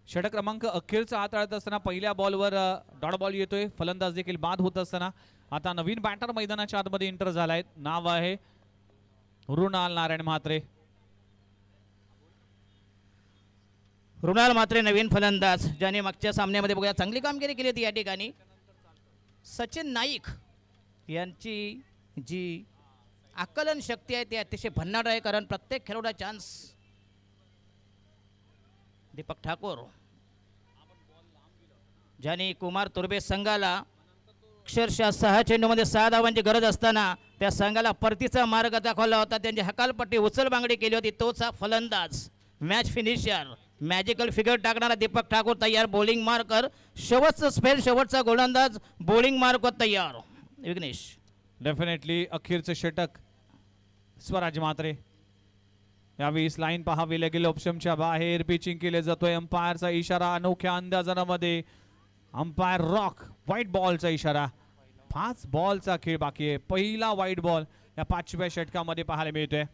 षटक क्रमांक अखेरचा हाताळत असताना पहिल्या बॉलवर डॉट बॉल येतोय. फलंदाज देखील बाद होत असताना आता नवीन बॅटर मैदानाच्या आतमध्ये एंटर झालाय. नाव आहे रुणाल नारायण म्हात्रे. रुणाल म्हात्रे नवीन फलंदाज, ज्याने मागच्या सामन्यामध्ये बघा चांगली कामगिरी केली होती. या ठिकाणी सचिन नाईक यांची जी आकलन शक्ती आहे ती अतिशय भन्नाट आहे, कारण प्रत्येक खेळाडूला चान्स. दीपक ठाकूर ज्याने कुमार तुर्बे संघाला अक्षरशः 6 चेंडूमध्ये 6 धावांची गरज असताना त्या संघाला परतीचा मार्ग दाखवला होता, त्यांची हकालपट्टी उचलबांगडी केली होती. तोच हा फलंदाज, मॅच फिनिशर, मॅजिकल फिगर टाकणारा दीपक ठाकूर तयार. बॉलिंग मार्कर, शेवटचा स्पेल, शेवटचा गोलंदाज बॉलिंग मार्कर तयार. विघ्नेश डेफिनेटली अखेरचं षटक स्वराज म्हात्रे. यावेळी लाईन पाहावी लागेल. ऑप्शनच्या बाहेर पिचिंग केले जातोय. अंपायरचा इशारा अनोख्या अंदाजामध्ये. अंपायर रॉक, व्हाईट बॉलचा इशारा. 5 बॉलचा खेळ बाकी आहे. पहिला व्हाईट बॉल या 5व्या षटकामध्ये पाहायला मिळतोय.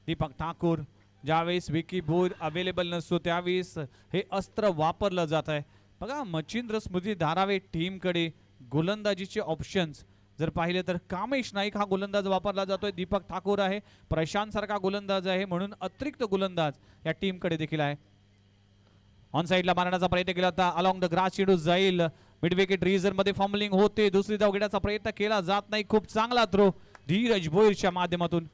दीपक ठाकूर ज्यावेळेस विकी बोर अवेलेबल नसतो त्यावेळेस हे अस्त्र वापरलं जात आहे. बघा मच्छिंद्र स्मृती धारावे टीमकडे गोलंदाजीचे ऑप्शन्स जर पाहिले तर कामेश नाईक हा गोलंदाज वापरला जातोय. दीपक ठाकूर आहे, प्रशांत सारखा गोलंदाज आहे, म्हणून अतिरिक्त गोलंदाज या टीमकडे देखील आहे. ऑन साइडला मारण्याचा प्रयत्न केला होता. अलॉंग द ग्रास चेंडू जाईल. मिड विकेट रिझन मध्ये फॉर्मलिंग होते. दुसरी धाव घेण्याचा प्रयत्न केला जात नाही. खूप चांगला थ्रो धीरज भोईरच्या माध्यमातून.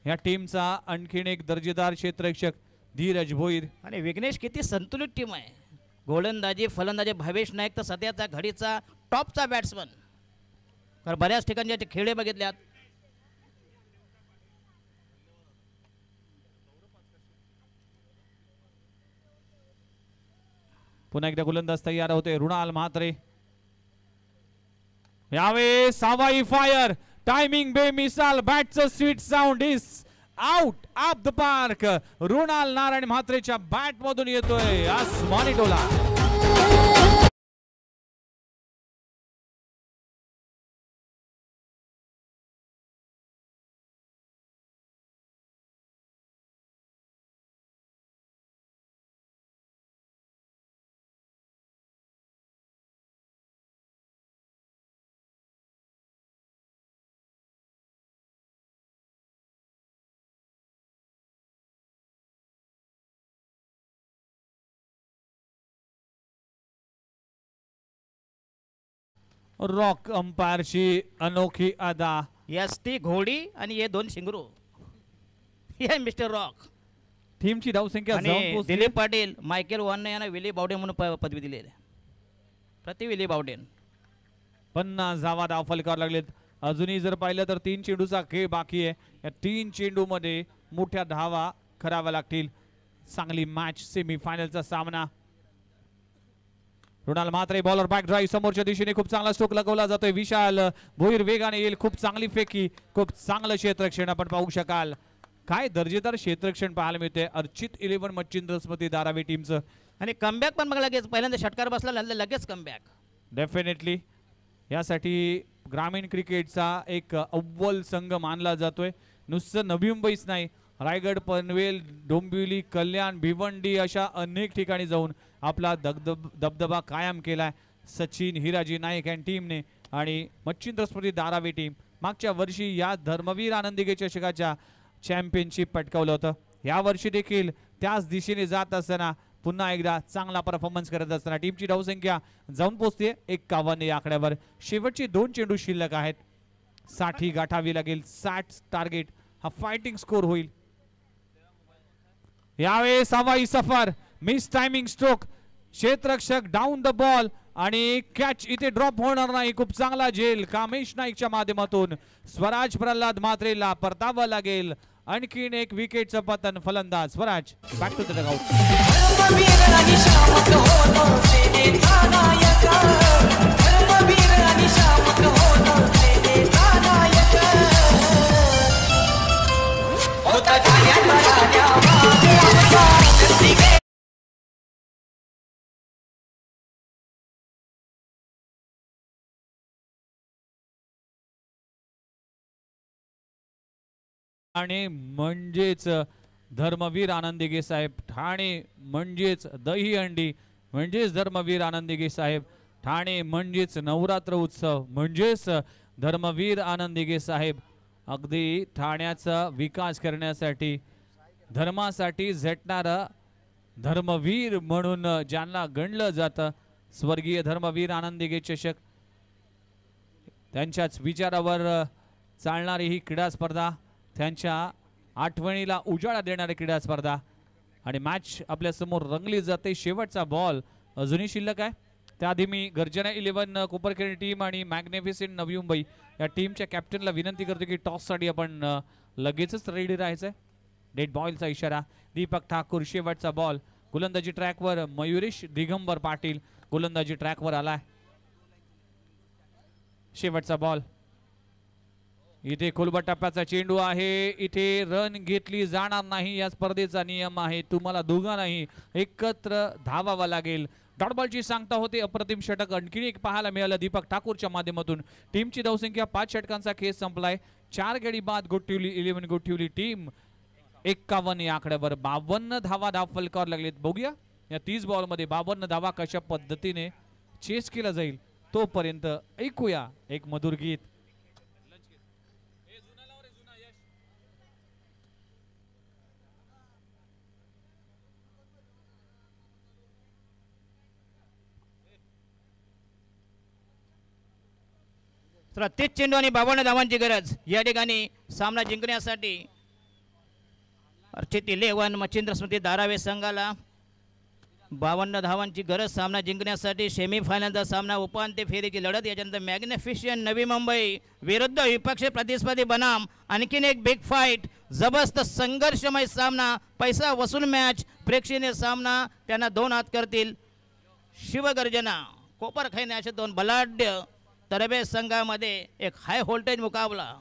या टीमचा आणखीन एक दर्जेदार क्षेत्ररक्षक धीरज भोईर. आणि विघ्नेश किती संतुलित टीम आहे. गोलंदाजी फलंदाजी भावेश नाईक तर सध्याचा घडीचा टॉपचा बॅट्समन, कारण बऱ्याच ठिकाणी जे खेळ बघितल्यात. पुन्हा एकदा गोलंदाज तयार होते. रुणाल म्हात्रे. यावेळेस सावाई फायर, टायमिंग बेमिसाल, बॅटचं sweet sound is out of the park. Runal Narayan म्हात्रेच्या बॅट मधून येतोय आसमानी टोला. रॉक अंपायरची अनोखी अदा. यस ती घोडी आणि हे 2 शिंगरू. हे मिस्टर रॉक. टीमची धावसंख्या जाऊन आणि पोहोचली. दिलीप पाटील, मायकेल वॉर्न यांना विली बावडे म्हणून पदवी दिली आहे. प्रति विली बावडेन 50 धावा धाव फलकावर लागलेत. अजूनही जर पाहिलं तर 3 चेंडूचा खेळ बाकी आहे. या 3 चेंडूमध्ये मोठ्या धावा कराव्या लागतील. चांगली मॅच, सेमी फायनलचा सामना. Runal Mhatre bowler back drive समोरच्या दिशेने खूप चांगला स्ट्रोक लगवला जातोय. विशाल भोईर वेगाने येईल. खूप चांगली फेकी, खूप चांगलं क्षेत्ररक्षण आपण पाहू शकाल. काय दर्जेदार क्षेत्ररक्षण पाहायला मिळते अर्चित 11 मच्छिंद्र स्मृती धारावी टीमचं. आणि कमबॅक पण बघा लगेच. पहिल्यांदा षटकार बसला, लगेच कमबॅक. डेफिनेटली यासाठी ग्रामीण क्रिकेटचा एक अव्वल संघ मानला जातोय. नुसतं नवी मुंबईच नाही, रायगड, पनवेल, डोंबिवली, कल्याण, भिवंडी अशा अनेक ठिकाणी जाऊन आपला दबदबा कायम केलाय सचिन हिराजी नाईक अँड टीमने. आणि मच्छिंद्र स्मृती धारावी टीम मागच्या वर्षी या धर्मवीर आनंदी चषकाच्या चॅम्पियनशिप पटकावलं होतं. या वर्षी देखील त्याच दिशेने जात असताना पुन्हा एकदा चांगला परफॉर्मन्स करत असताना टीमची धावसंख्या जाऊन पोहोचते 51 या आकड्यावर. शेवटची 2 चेंडू शिल्लक आहेत. 60 गाठावी लागेल. 60 टार्गेट हा फायटिंग स्कोर होईल. यावेळेस हवाई सफर, मिस टायमिंग स्ट्रोक, क्षेत्ररक्षक डाऊन द बॉल आणि कॅच इथे ड्रॉप होणार नाही. खूप चांगला झेल कामेश नाईकच्या माध्यमातून स्वराज प्रल्हाद म्हात्रेला परतावं लागेल. आणखीन एक विकेटचं पतन. फलंदाज Swaraj back to the dugout. Thane म्हणजेच धर्मवीर आनंदिगे साहेब, ठाणे म्हणजेच दहीहंडी म्हणजेच धर्मवीर आनंदिगे साहेब, ठाणे म्हणजेच नवरात्र उत्सव म्हणजेच धर्मवीर आनंदिगे साहेब. अगदी ठाण्याचा विकास करण्यासाठी धर्मासाठी झटणारा धर्मवीर म्हणून ज्यांना गणलं जातं स्वर्गीय धर्मवीर आनंदिगे चषक, त्यांच्याच विचारावर चालणारी ही क्रीडा स्पर्धा, त्यांच्या आठवणीला उजाळा देणारी क्रीडा स्पर्धा आणि मॅच आपल्या समोर रंगली जाते. शेवटचा बॉल अजूनही शिल्लक आहे. त्याआधी मी गर्जना 11 कोपरखेड टीम आणि मॅग्निफिसेंट नवी मुंबई या टीमच्या कॅप्टनला विनंती करतो की टॉससाठी आपण लगेचच रेडी राहायचं आहे. डेड बॉलचा इशारा. दीपक ठाकूर शेवटचा बॉल. गोलंदाजी ट्रॅकवर मयुरेश दिगंबर पाटील गोलंदाजी ट्रॅकवर आलाय. शेवटचा बॉल. इथे खोलबट टप्प्याचा चेंडू आहे. इथे रन घेतली जाणार नाही, या स्पर्धेचा नियम आहे. तुम्हाला दोघांनाही एकत्र धावावा लागेल. डॉट बॉलची सांगता होते. अप्रतिम षटक आणखी एक पाहायला मिळालं दीपक ठाकूरच्या माध्यमातून. टीमची धावसंख्या 5 षटकांचा खेळ संपलाय. 4 गडी बाद गोठवली 11 गोठवली टीम 51 या आकड्यावर 52 धावा फलकावर लागलेत. बघूया या 30 बॉल मध्ये 52 धावा कशा पद्धतीने चेस केला जाईल. तोपर्यंत ऐकूया एक मधुर गीत. तर 30 चेंडू आणि 52 धावांची गरज या ठिकाणी सामना जिंकण्यासाठी. अर्चित 11 मच्छिंद्र स्मृती धारावे संघाला 52 धावांची गरज सामना जिंकण्यासाठी. सेमीफायनलचा सामना उपांत्य फेरीची लढत. याच्यानंतर मॅग्निफिशियंट नवी मुंबई विरुद्ध विपक्ष प्रतिस्पर्धी बनाम. आणखीन एक बिग फाईट, जबरदस्त संघर्षमय सामना, पैसा वसूल मॅच, प्रेक्षणीय सामना. त्यांना 2 हात करतील शिवगर्जना कोपरखैने असे 2 बलाढ्य तरबेज संघामध्ये एक हाय व्होल्टेज मुकाबला.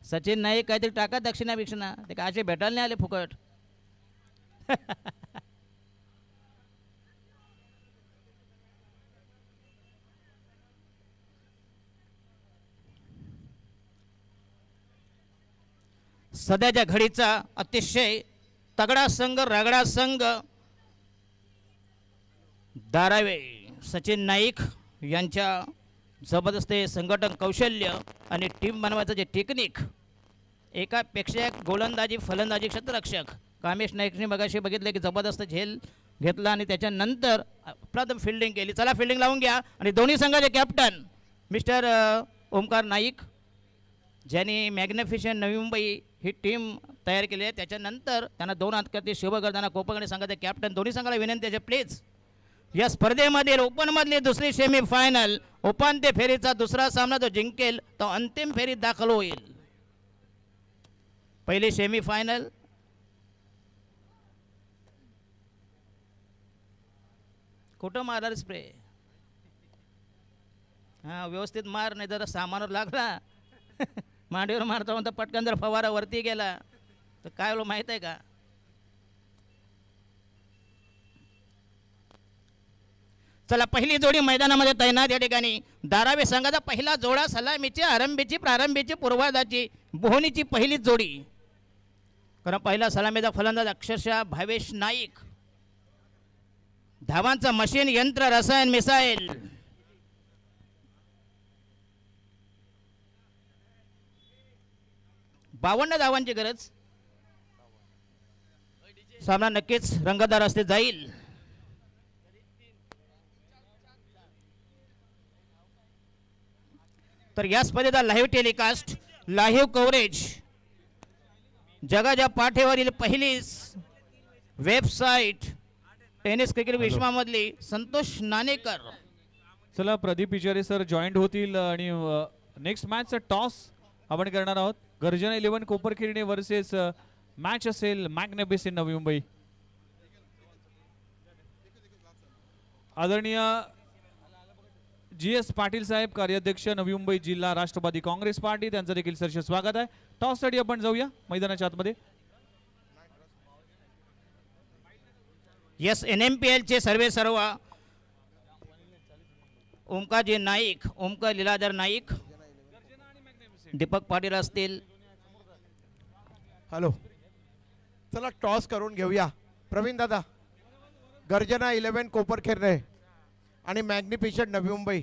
सचिन नाईक काहीतरी टाका दक्षिणाभिक्षणा, ते काय असे भेटायला नाही आले फुकट. सध्याच्या घडीचा अतिशय तगडा संघ, रगडा संघ धारावे सचिन नाईक यांच्या जबरदस्त संघटन कौशल्य आणि टीम बनवायचं जे टेक्निक, एकापेक्षा एक गोलंदाजी फलंदाजी क्षेत्ररक्षक. कामेश नाईकने मगाशी बघितलं की जबरदस्त झेल घेतला आणि त्याच्यानंतर प्रथम फिल्डिंग केली. चला फिल्डिंग लावून घ्या. आणि दोन्ही संघाचे कॅप्टन मिस्टर ओमकार नाईक ज्यांनी मॅग्निफिशियंट नवी मुंबई ही टीम तयार केली आहे, त्याच्यानंतर त्यांना 2 हात करते शिवगर्जना कोपरखैने संघाचे कॅप्टन. दोन्ही संघाला विनंती आहे प्लीज या स्पर्धेमधील ओपनमधली दुसरी सेमीफायनल, उपांत्य फेरीचा दुसरा सामना जो जिंकेल तो अंतिम फेरीत दाखल होईल. पहिली सेमीफायनल कुठं मारणार स्प्रे? हां व्यवस्थित मार, नाही जर सामानावर लागला मांडीवर मारता म्हणता पटकन जर फवारा वरती गेला तर काय होईल माहीत आहे का? चला पहिली जोडी मैदानामध्ये तैनात. या ठिकाणी धारावे संघाचा पहिला जोडा सलामीची आरंभीची प्रारंभीची पूर्वार्धाची बोहनीची पहिली जोडी. कारण पहिला सलामीचा फलंदाज अक्षरशः भावेश नाईक. धावांचं मशीन, यंत्र, रसायन, मिसाईल. बावन्न धावांची गरज. सामना नक्कीच रंगतदार असते जाईल. तर या स्पर्धेचा लाईव्ह टेलिकास्ट, लाईव्ह कव्हरेज जगाच्या पाठीवरील पहिली वेबसाईट टेनिस क्रिकेट विश्वामधली संतोष नाणेकर. चला प्रदीप इचारे सर जॉईंट होतील आणि नेक्स्ट मॅचचा टॉस आपण करणार आहोत. गर्जना 11 कोपरखैरणे वर्सेस मॅच असेल मॅग्निफिसेंट नवी मुंबई. आदरणीय GS पाटील साहेब कार्याध्यक्ष नवी मुंबई जिल्हा राष्ट्रवादी काँग्रेस पार्टी, त्यांचं देखील सरस स्वागत आहे. टॉस साठी आपण जाऊया मैदानाच्या आतमध्ये. यस NMPL चे सर्वे सर्व ओमकारजी नाईक, ओमकार लीलाधर नाईक, दीपक पाटील असतील. हॅलो, चला टॉस करून घेऊया. प्रवीण दादा, गर्जना 11 कोपरखेरणे आणि मॅग्निफिशंट नवी मुंबई,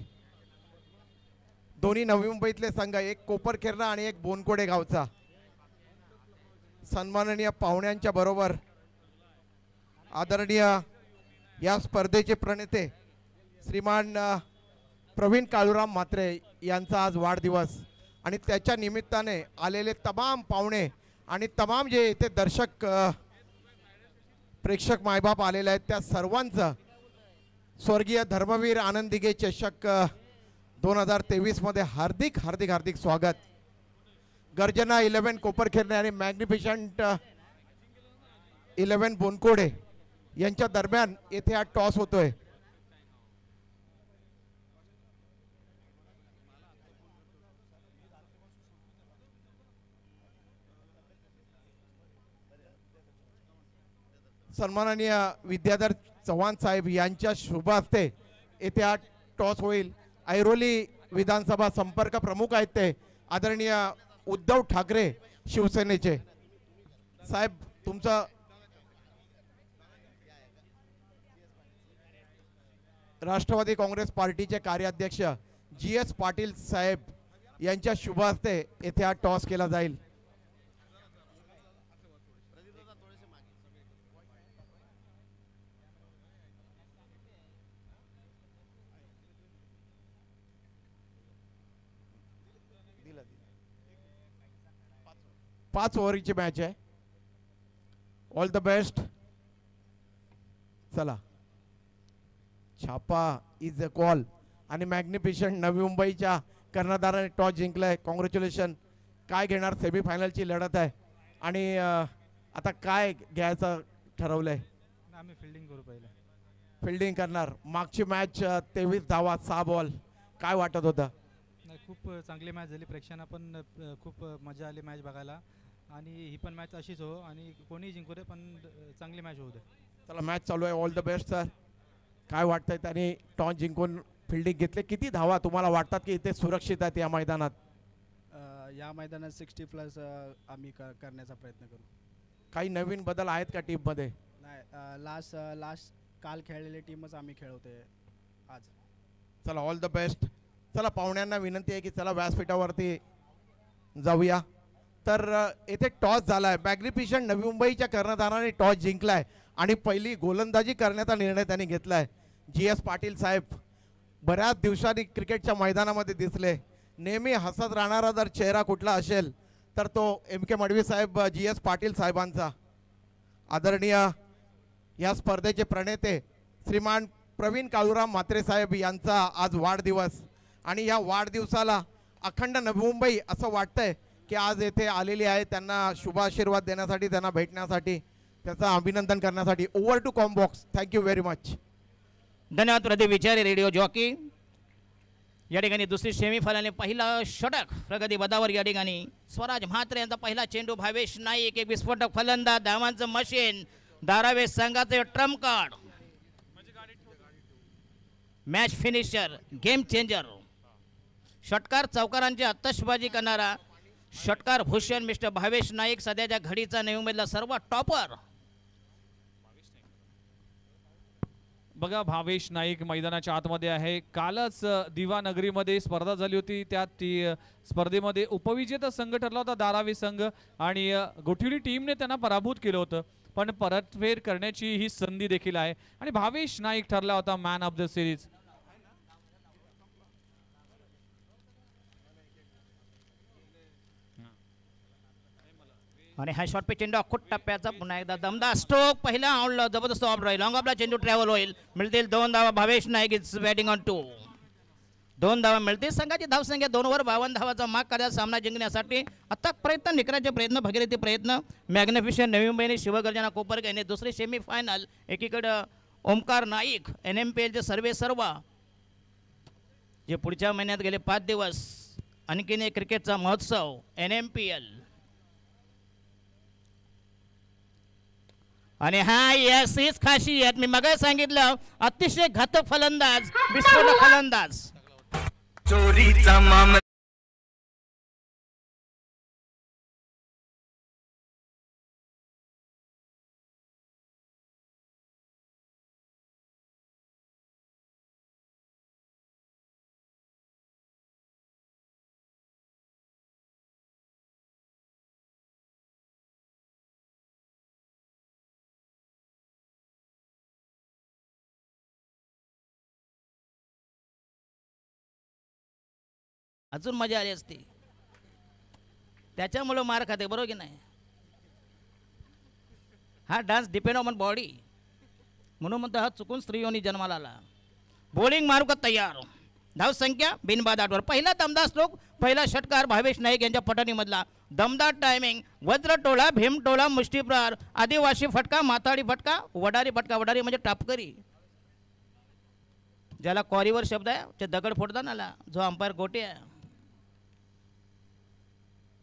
दोन्ही नवी मुंबईतले संघ, एक कोपरखेरणा आणि एक बोनकोडे गावचा. सन्माननीय पाहुण्यांच्या बरोबर आदरणीय या स्पर्धेचे प्रणेते श्रीमान प्रवीण काळूराम म्हात्रे यांचा आज वाढदिवस आणि त्याच्या निमित्ताने आलेले तमाम पाहुणे आणि तमाम जे इथे दर्शक प्रेक्षक मायबाप आलेले आहेत त्या सर्वांचं स्वर्गीय धर्मवीर आनंदिगे चषक 2023 मध्ये हार्दिक हार्दिक हार्दिक स्वागत. गर्जना 11 कोपरखेरणे आणि मॅग्निफिशंट 11 बोनकोडे यांच्या दरम्यान येथे हा टॉस होतोय. सन्माननीय विद्याधर चव्हाण साहेब यांच्या शुभ हस्ते येथे हा टॉस होईल. ऐरोली विधानसभा संपर्क प्रमुख आहेत ते आदरणीय उद्धव ठाकरे शिवसेनेचे. साहेब तुमचं राष्ट्रवादी काँग्रेस पार्टीचे कार्याध्यक्ष GS पाटील साहेब यांच्या शुभ हस्ते येथे हा टॉस केला जाईल. पाच ओव्हरची मॅच आहे. All the best. चला, छापा इज अ कॉल आणि मॅग्निफिशंट नवी मुंबईच्या कर्णधाराने टॉस जिंकलाय. कॉंग्रॅच्युलेशन. काय घेणार? सेमीफायनलची लढत आहे आणि आता काय घ्यायचं ठरवलंय? आम्ही फिल्डिंग करू पहिले. फिल्डिंग करणार. मागची मॅच 23 धावा 6 बॉल. काय वाटत होतं? नाही, खूप चांगली मॅच झाली. प्रेक्षकांना पण खूप मजा आली मॅच बघायला आणि ही पण मॅच अशीच हो आणि कोणी जिंकू दे पण चांगली मॅच होऊ दे. चला, मॅच चालू आहे. All the best sir. काय वाटतंय त्यांनी टॉस जिंकून फिल्डिंग घेतले? किती धावा तुम्हाला वाटतात की इथे सुरक्षित आहेत या मैदानात? या मैदानात 60+ आम्ही करण्याचा प्रयत्न करू. काही नवीन बदल आहेत का टीममध्ये? नाही, लास्ट काल खेळलेली टीमच आम्ही खेळवते आज. चला, ऑल द बेस्ट. चला, पाहुण्यांना विनंती आहे की चला व्यासपीठावरती जाऊया. तर येथे टॉस झाला आहे. मॅग्निफिशंट नवी मुंबईच्या कर्णधाराने टॉस जिंकलाय आणि पहिली गोलंदाजी करण्याचा निर्णय त्यांनी घेतलाय. GS पाटील साहेब बऱ्याच दिवसांनी क्रिकेटच्या मैदानामध्ये दिसले. नेहमी हसत राहणारा जर चेहरा कुठला असेल तर तो MK मडवी साहेब GS पाटील साहेबांचा. आदरणीय या स्पर्धेचे प्रणेते श्रीमान प्रवीण काळूराम म्हात्रे साहेब यांचा आज वाढदिवस आणि या वाढदिवसाला अखंड नवी मुंबई असं वाटतंय की आज येथे आलेली आहे त्यांना शुभ आशीर्वाद देण्यासाठी, त्यांना भेटण्यासाठी, त्याचं अभिनंदन करण्यासाठी. Over to combox. Thank you very much. धन्यवाद प्रदीप विचारे रेडिओ जॉकी. या ठिकाणी दुसरी सेमीफायनल पहिला षटक प्रगती पदावर. या ठिकाणी स्वराज म्हात्रे यांचा पहिला चेंडू. भावेश नाईक एक विस्फोटक फलंदाज, धावांचं मशीन, धारावे संघाचे Trump card, match finisher, game changer, षटकार चौकारांची आतषबाजी करणारा षटकार भूषण मिस्टर भावेश नाईक, सध्याच्या घडीचा नवी मुंबईतला सर्व टॉपर. बघा, भावेश नाईक मैदानाच्या आतमध्ये आहे. कालच दिवा नगरीमध्ये स्पर्धा झाली होती. त्यात ती स्पर्धेमध्ये उपविजेता संघ ठरला होता धारावी संघ आणि गोठिवली टीमने त्यांना पराभूत केलं होतं. पण परतफेर करण्याची ही संधी देखील आहे आणि भावेश नाईक ठरला होता मॅन ऑफ द सिरीज. आणि हा शॉट पे चेंडू अखूट टप्प्याचा. पुन्हा एकदा दमदार स्ट्रोक. पहिला आउटला जबरदस्त ऑफ राहील. लॉंग ऑफला चेंडू ट्रॅव्हल होईल. मिळतील 2 धावा. Bhavesh Naik is batting on 2. 2 धावा मिळतील. संघाची धावसंख्या 2 ओव्हर 52 धावाचा माग करण्याचा सामना जिंकण्यासाठी अथक प्रयत्न, निकराचे प्रयत्न, भगीरथी प्रयत्न. मॅग्निफिशंट नवी मुंबईने शिवगर्जना कोपरखेरणे दुसरी सेमीफायनल. एकीकडे ओमकार नाईक NMPLचे सर्व जे पुढच्या महिन्यात गेले 5 दिवस आणखीन एक क्रिकेटचा महोत्सव NMPL. आणि हा यस हीच खासियत मी मग सांगितलं अतिशय घातक फलंदाज विस्फोटक फलंदाज चोरीचा मामला अजून मजा आली असती त्याच्यामुळं मार खाते बरोबर की नाही हा डान्स डिपेंड ऑन बॉडी म्हणून म्हणतो हा चुकून स्त्रियोनी जन्माला आला बॉलिंग मारू का तयार धाव संख्या बिनबाद 8 वर पहिला दमदार स्ट्रोक पहिला षटकार भावेश नाईक यांच्या पटणीमधला दमदार टायमिंग वज्र टोळा भीम टोळा मुष्टीप्रहार आदिवासी फटका माताडी फटका वडारी फटका वडारी म्हणजे टापकरी ज्याला कॉरीवर शब्द आहे ते दगड फोडता आला जो अंपायर गोटे आहे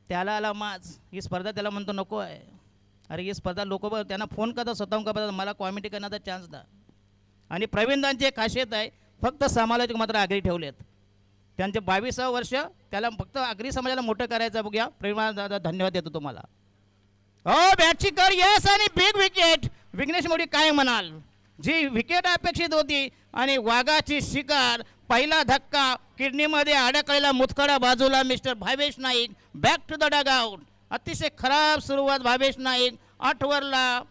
त्याला आला माज ही स्पर्धा त्याला म्हणतो नको आहे अरे ही स्पर्धा लोक त्यांना फोन करतात स्वतःहून करतात मला कॉमेडी करण्याचा चान्स द्या आणि प्रवीणदांची एक खासियत आहे फक्त समालोचक मात्र आगरी ठेवलेत त्यांचे 22 वर्ष त्याला फक्त आगरी समाजाला मोठं करायचं बघूया प्रेमा दादा धन्यवाद देतो तुम्हाला बॅटची कर यस आणि बिग विकेट विघ्नेश मोडी काय म्हणाल जी विकेट अपेक्षित होती आणि वाघाची शिकार पहिला धक्का किडनीमध्ये अडकलेला मुतखडा बाजूला mister Bhavesh Naik back to the dug out अतिशय खराब सुरुवात भावेश नाईक 8 ओव्हरला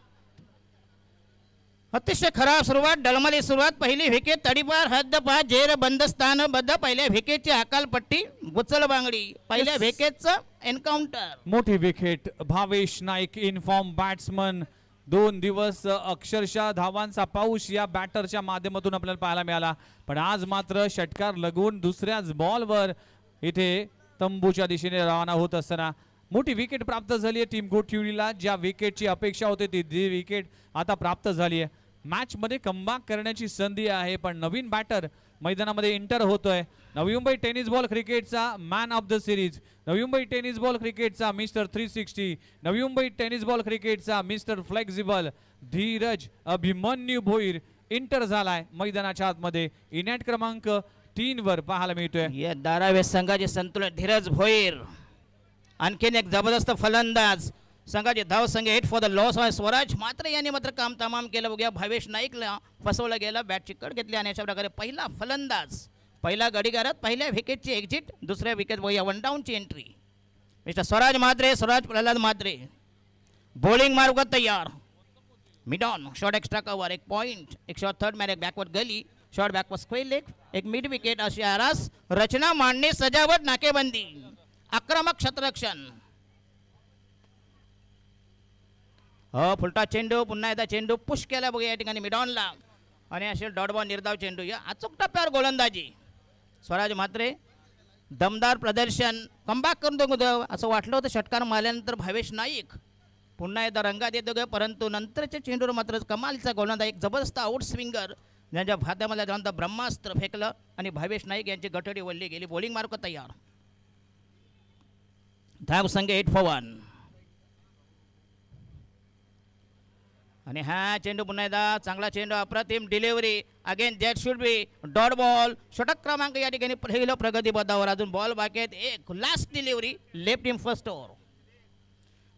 अतिशय खराब सुरुवात डलमली सुरुवात पहिली विकेट तडीपार हद्दपार जेर बंदस्थान बद्ध पहिल्या विकेटची अकालपट्टी बुचल बांगडी पहिल्या विकेटचं एन्काउंटर मोठी wicket Bhavesh Naik in form batsman 2 दिवस अक्षरशः धावांचा पाऊस या बॅटरच्या माध्यमातून आपल्याला पाहायला मिळाला पण आज मात्र षटकार लगवून दुसऱ्याच बॉलवर इथे तंबूच्या दिशेने रवाना होत असताना मोठी विकेट प्राप्त झाली आहे टीम गोठिवलीला ज्या विकेटची अपेक्षा होती ती विकेट आता प्राप्त झाली आहे मॅच मध्ये कमबॅक करण्याची संधी आहे पण नवीन बॅटर मैदानामध्ये एंटर होतोय नवी मुंबई टेनिस बॉल क्रिकेटचा man of the series Navi Mumbai tennis ball क्रिकेटचा mister 360 Navi Mumbai tennis ball क्रिकेटचा mister flexible Dheeraj Abhimanyu Bhoir enter झालाय मैदानाच्या आतमध्ये इनॅट क्रमांक 3 वर पाहायला मिळतोय या धारावी संघाचे संतुलन धीरज भोईर आणखीन एक जबरदस्त फलंदाज संघाचे धाव संघ 8 for the loss of Swaraj मात्र यांनी मात्र काम तमाम केलं बघूया भावेश नाईकला फसवलं गेलं बॅटची कड घेतली आणि अशा प्रकारे पहिला फलंदाज पहिला गडीगारात पहिल्या विकेटची एक्झिट दुसऱ्या विकेट बघूया 1 डाऊनची एंट्री मिस्टर स्वराज मात्रे स्वराज प्रल्हाद मात्रे बॉलिंग मार्ग तयार mid on short extra cover 1 point एक शॉर्ट थर्ड मॅन एक बॅकवर्ड गली शॉर्ट बॅकवर्ड स्क्वेअर लेग एक मिड विकेट अशी आरास रचना मांडणी सजावट नाकेबंदी आक्रमक क्षेत्ररक्षण फुलटा चेंडू पुन्हा एकदा चेंडू पुश केला बघूया या ठिकाणी मिडॉनला आणि असे डॉट बॉल निर्धाव चेंडू या अचूक टप्प्यावर गोलंदाजी स्वराज मात्रे दमदार प्रदर्शन कमबॅक करून तो असं वाटलं होतं षटकार मारल्यानंतर भावेश नाईक पुन्हा एकदा रंगात येतो परंतु नंतरच्या चेंडूवर मात्र कमालचा गोलंदाज एक जबरदस्त आउट स्विंगर ज्यांच्या भात्यामध्ये जाऊन ब्रह्मास्त्र फेकलं आणि भावेश नाईक यांची गठडी वळली गेली बॉलिंग मार्क तयार धाव संघ 8 फॉर 1 आणि हा चेंडू पुन्हा एकदा चांगला चेंडू अप्रतिम delivery again that should be dot ball षटक क्रमांक या ठिकाणी पहिलं प्रगती पदावर अजून बॉल बाकी आहेत एक last delivery left in first over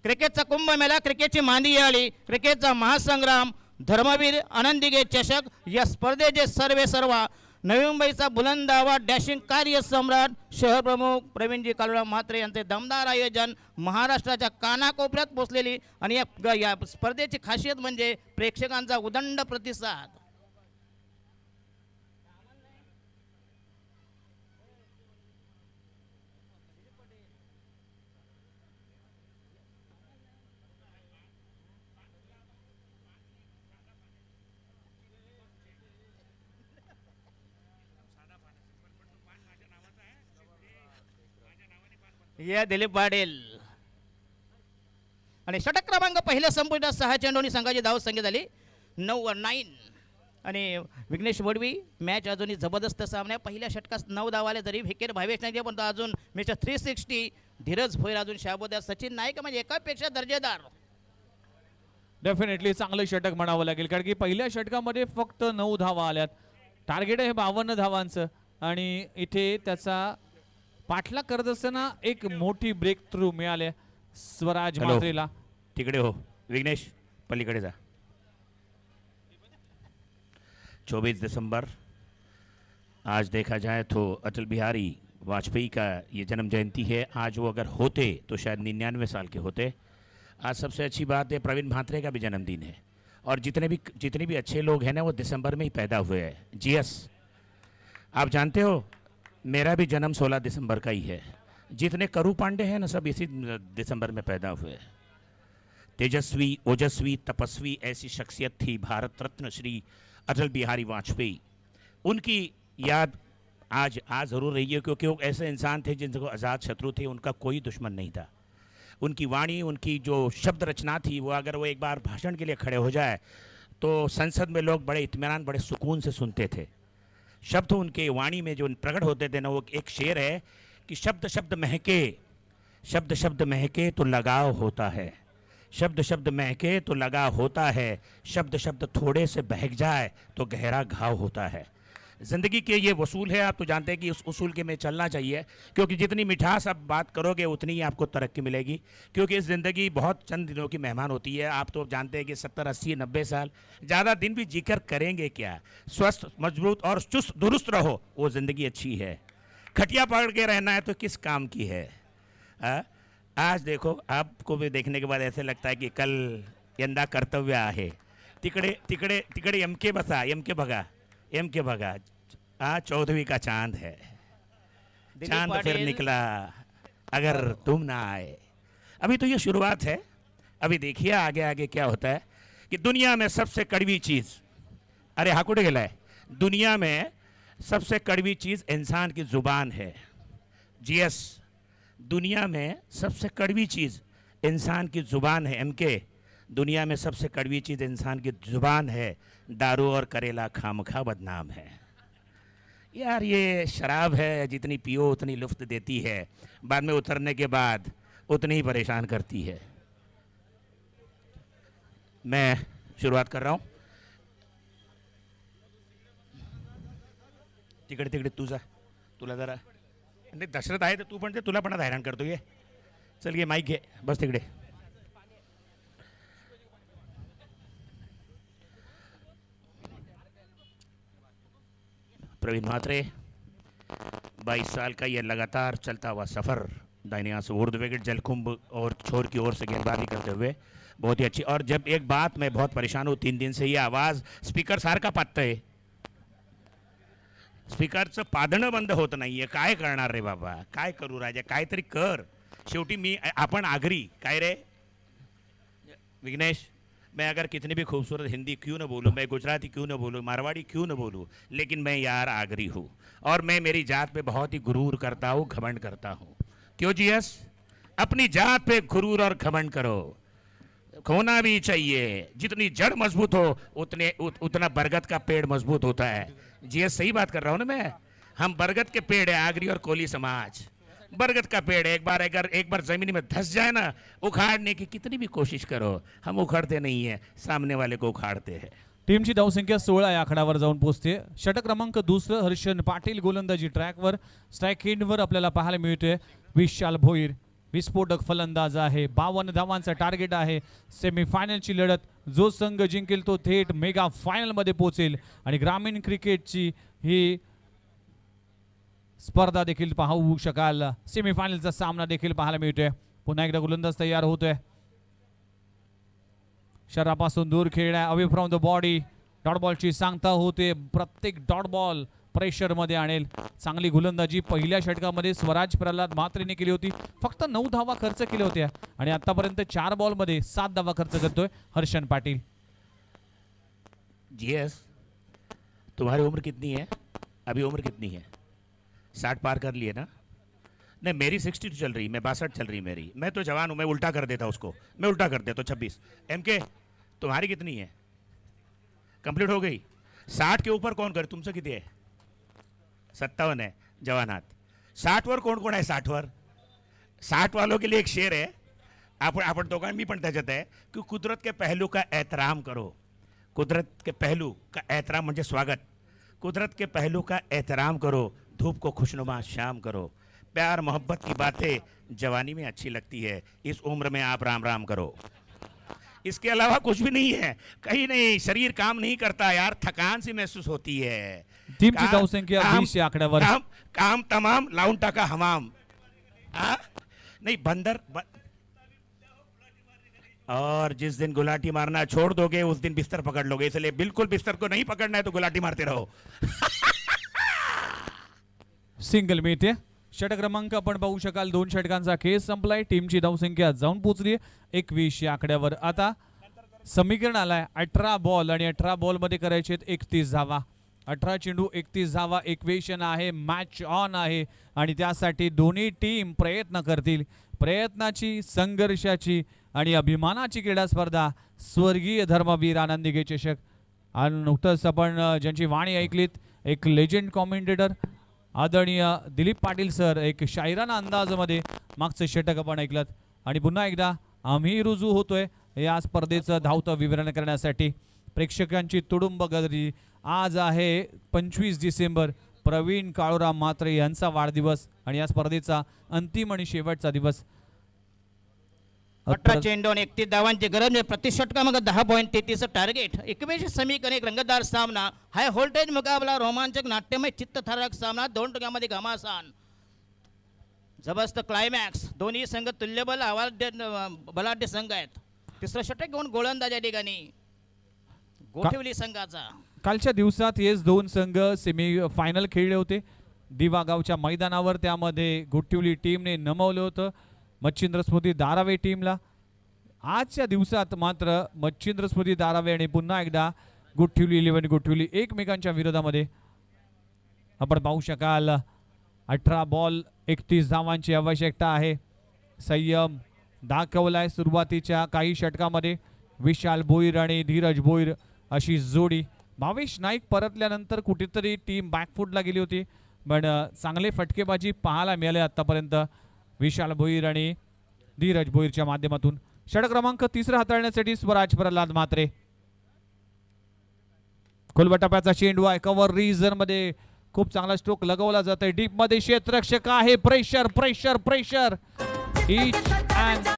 क्रिकेटचा कुंभमेळा क्रिकेटची मांदी आली क्रिकेटचा महासंग्राम धर्मवीर आनंदिगे चषक या स्पर्धेचे सर्वा नवी मुंबईचा बुलंद दावा डॅशिंग कार्य सम्राट शहर प्रमुख प्रवीणजी कालुराम म्हात्रे यांचे दमदार आयोजन महाराष्ट्राच्या कानाकोपऱ्यात पोचलेली आणि या स्पर्धेची खासियत म्हणजे प्रेक्षकांचा उदंड प्रतिसाद या दिलीप पाटील आणि षटक क्रमांक पहिल्या संपूर्ण 6 चेंडूंनी संघाची धाव संख्या झाली 9 आणि विघ्नेश वडवी मॅच अजूनही जबरदस्त सामना पहिल्या षटकात 9 धावा आल्या तरी विकेट भावेश नाईक पण अजून मिस्टर 360 धीरज भोईर अजून शाबोद्या सचिन नाईक म्हणजे एकापेक्षा दर्जेदार डेफिनेटली चांगलं षटक म्हणावं लागेल, कारण की पहिल्या षटकामध्ये फक्त 9 धावा आल्यात. टार्गेट आहे 52 धावांचं आणि इथे त्याचा पाठलाग करत असताना एक मोठी ब्रेक थ्रू मिळाले स्वराज हॅलो. म्हात्रेला. तिकडे हो विघ्नेश, पलीकडे जा. 24 दिसंबर आज देखा जाए तो अटल बिहारी वाजपेयी का ये जन्म जयंती है. आज वो अगर होते तो शायद 99 साल के होते. आज सबसे अच्छी बात है प्रवीण म्हात्रे का भी जन्मदिन है और जितने भी अच्छे लोग हैं ना वो दिसंबर में ही पैदा हुए हैं. जीएस आप जानते हो मेरा भी जन्म 16 दिसंबर का ही है. जितने करू पांडे हैं ना सब इसी दिसंबर में पैदा हुए. तेजस्वी ओजस्वी तपस्वी ऐसी शख्सियत थी भारत रत्न श्री अटल बिहारी वाजपेयी. उनकी याद आज ज़रूर रही है क्योंकि वो ऐसे इंसान थे जिनको आज़ाद शत्रु थे, उनका कोई दुश्मन नहीं था. उनकी वाणी, उनकी जो शब्द रचना थी, वो अगर वो एक बार भाषण के लिए खड़े हो जाए तो संसद में लोग बड़े इत्मीनान बड़े सुकून से सुनते थे. शब्द उनके वाणी में जो प्रकट होते थे ना, वो एक शेर है कि शब्द शब्द महके, शब्द शब्द महके तो लगाव होता है, शब्द शब्द महके तो लगाव होता है, शब्द शब्द थोड़े से बहक जाए तो गहरा घाव होता है. ज़िंदगी के ये वसूल है, आप तो जानते हैं कि उस उसूल के में चलना चाहिए क्योंकि जितनी मिठास आप बात करोगे उतनी ही आपको तरक्की मिलेगी. क्योंकि इस ज़िंदगी बहुत चंद दिनों की मेहमान होती है. आप तो जानते हैं कि 70 80 90 साल ज़्यादा दिन भी जीकर करेंगे क्या. स्वस्थ मजबूत और चुस्त दुरुस्त रहो, वो ज़िंदगी अच्छी है. खटिया पकड़ के रहना है तो किस काम की है. आज देखो आपको भी देखने के बाद ऐसे लगता है कि कल यंदा कर्तव्य आहे. तिकडे तिकडे तिकडे एमके बसा, एमके भगा. 14वीं का चांद है, चांद फिर पाटिल. निकला अगर तुम ना आए. अभी तो ये शुरुआत है, अभी देखिए आगे आगे क्या होता है. कि दुनिया में सबसे कड़वी चीज़, अरे हा कुठे गेलाय, दुनिया में सबसे कड़वी चीज़ इंसान की ज़ुबान है. जीएस, दुनिया में सबसे कड़वी चीज़ इंसान की ज़ुबान है. एमके, दुनिया में सबसे कड़वी चीज़ इंसान की ज़ुबान है. दारू और करेला खामखा बदनाम है. यार ये शराब है, जितनी पियो उतनी लुफ्त देती है, बाद में उतरने के बाद उतनी ही परेशान करती है. मैं शुरुआत कर रहा हूँ. तिकडे तिकडे तुझा तुला जरा नाही दशरथ आहे तर तू पण ते तुला पण हैराण करतो. ये चल ये माईक घे, बस तिकडे. प्रवीण म्हात्रे 22 साल का ये लगातार चलता हुआ सफ़र दाहिने हाथ से ऊर्ध्व विकेट जलकुंभ और छोर की ओर से गेंदबाजी करते हुए बहुत ही अच्छी. और जब एक बात मैं बहुत परेशान हूँ 3 दिन से, ये आवाज़ स्पीकर सारखा पातय, स्पीकरचं पादणं बंद होत नाही आहे. काय करणार रे बाबा, काय करू राजा, काहीतरी कर. शेवटी मी आपण आगरी काय रे विघ्नेश. मैं अगर कितनी भी खूबसूरत हिंदी क्यों न बोलूँ, मैं गुजराती क्यों न बोलूँ, मारवाड़ी क्यों न बोलूँ, लेकिन मैं यार आगरी हूँ और मैं मेरी जात पे बहुत ही गुरूर करता हूँ, घमंड करता हूँ. क्यों जीएस, अपनी जात पे गुरूर और घमंड करो, होना भी चाहिए. जितनी जड़ मजबूत हो उतना बरगद का पेड़ मजबूत होता है. जीएस सही बात कर रहा हूँ ना मैं. हम बरगद के पेड़ है, आगरी और कोली समाज बरगद का पेड़ है. एक बार जमीन में धस जाए ना, उखाड़ने की कितनी भी कोशिश करो, हम उखाड़ते नहीं है, सामने वाले को उखाड़ते हैं. टीमची धावसंख्या 16 या आकड्यावर जाऊन पोहोचते. षटक क्रमांक 2 हर्षन पाटील गोलंदाजी ट्रॅकवर. स्ट्राईक एंडवर आपल्याला पाहायला मिळतोय विशाल भोईर विस्फोटक फलंदाज आहे. 52 धावांचा टार्गेट आहे. सेमीफायनलची लढत जो संघ जिंकेल तो थेट मेगा फायनल मध्ये पोहोचेल आणि ग्रामीण क्रिकेटची ही स्पर्धा देखील पाहू शकाल. सेमीफायनलचा सामना देखील पाहायला मिळतोय. पुन्हा एकदा गोलंदाज तयार होतोय. शरीरापासून दूर खेळण्या, away from the body. Dot बॉलची सांगता होते, प्रत्येक डॉट बॉल प्रेशर मध्ये आणेल. चांगली गोलंदाजी पहिल्या षटकामध्ये स्वराज प्रल्हाद म्हात्रेने केली होती. फक्त 9 धावा खर्च केल्या होत्या आणि आतापर्यंत 4 बॉल मध्ये 7 धावा खर्च करतोय हर्षन पाटील. जीएस, तुम्हारी उम्र कितनी है अभी? उम्र कितनी है? 60 पार कर लिए ना? नहीं, मेरी 62 चल रही, मैं 62 चल रही मेरी. मैं तो जवान हूँ, मैं उल्टा कर देता उसको, मैं उल्टा कर देता. 26. एमके, तुम्हारी कितनी है? कंप्लीट हो गई. 60 के ऊपर कौन कर? तुमचं किती आहे? 57 है जवानात. 60 वर कोण कोण आहे? 60 वर 60 वालों के लिए एक शेर है, आपण दोघां मी पण त्याच्यात आहे की कुदरत के पहलू का एहतराम करो. कुदरत के पहलू का एहतराम म्हणजे स्वागत. कुदरत के पहलू का एहतराम करो, धूप को खुशनुमा शाम करो. प्यार मोहब्बत की बातें जवानी में अच्छी लगती है, इस उम्र में आप राम राम करो. इसके अलावा कुछ भी नहीं है, कहीं नहीं. शरीर काम नहीं करता यार, थकान सी महसूस होती है. टीमची धावसंख्या 20 या आकड्यावर. काम तमाम लावून टाका हमाम. नहीं बंदर और जिस दिन गुलाटी मारना छोड़ दोगे उस दिन बिस्तर पकड़ लोगे, इसलिए बिल्कुल बिस्तर को नहीं पकड़ना है तो गुलाटी मारते रहो. सिंगल मिळते. षटक क्रमांक आपण पाहू शकाल 2 षटकांचा खेळ संपलाय. टीमची धावसंख्या जाऊन पोहोचली 21 या आकड्यावर. आता समीकरण आलाय 18 बॉल आणि 18 बॉल मध्ये करायचे 31 धावा. 18 चेंडू 31 धावा इक्वेशन आहे. मॅच ऑन आहे आणि त्यासाठी दोन्ही टीम प्रयत्न करतील. प्रयत्नाची, संघर्षाची आणि अभिमानाची क्रीडा स्पर्धा. स्वर्गीय धर्मवीर आनंदी चषक. आणि नुकतंच आपण ज्यांची वाणी ऐकलीत, एक लेजंड कॉमेंटेटर आदरणीय दिलीप पाटील सर, एक शायराना अंदाजमध्ये मागचं षटक आपण ऐकलं. आणि पुन्हा एकदा आम्ही रुजू होतोय या स्पर्धेचं धावतं विवरण करण्यासाठी. प्रेक्षकांची तुडुंब गर्दी. आज आहे 25 डिसेंबर, प्रवीण काळूराम म्हात्रे यांचा वाढदिवस आणि या स्पर्धेचा अंतिम आणि शेवटचा दिवस. 18 चेंडू आणि 31 धावांची गरज म्हणजे प्रति षटकामध्ये 10.33 टार्गेट. एकमेकांशी समीकरण, एक रंगतदार सामना, हाय व्होल्टेज मुकाबला, रोमांचक नाट्यमय चित्तथरारक सामना, 2 टोकामध्ये घमासान, जबरदस्त क्लायमॅक्स. दोन्ही संघ तुल्यबल बलाढ्य संघ आहेत. तिसरं षटक घेऊन गोलंदाज या ठिकाणी गोठवली संघाचा. कालच्या दिवसात हेच 2 संघ सेमी फायनल खेळले होते दिवा गावच्या मैदानावर. त्यामध्ये गोठिवली टीमने नमवलं होतं मच्छिंद्र स्मृती धारावे टीमला. आजच्या दिवसात मात्र मच्छिंद्र स्मृती धारावे आणि पुन्हा एकदा गोठिवली 11 गोठिवली एकमेकांच्या विरोधामध्ये. आपण पाहू शकाल 18 बॉल 31 धावांची आवश्यकता आहे. संयम दाखवलाय सुरुवातीच्या काही षटकामध्ये. विशाल भोईर आणि धीरज भोईर अशी जोडी. भावेश नाईक परतल्यानंतर कुठेतरी टीम बॅकफूटला गेली होती, पण चांगले फटकेबाजी पाहायला मिळाले आतापर्यंत विशाल भोईर आणि धीरज भोईरच्या माध्यमातून. षटक क्रमांक 3 हाताळण्यासाठी स्वराज प्रल्हाद म्हात्रे. खोलवा टप्प्याचा चेंडू आहे. कव्हर रिजन मध्ये खूप चांगला स्ट्रोक लगवला जातोय. डीप मध्ये क्षेत्ररक्षक आहे. Pressure pressure pressure. Each and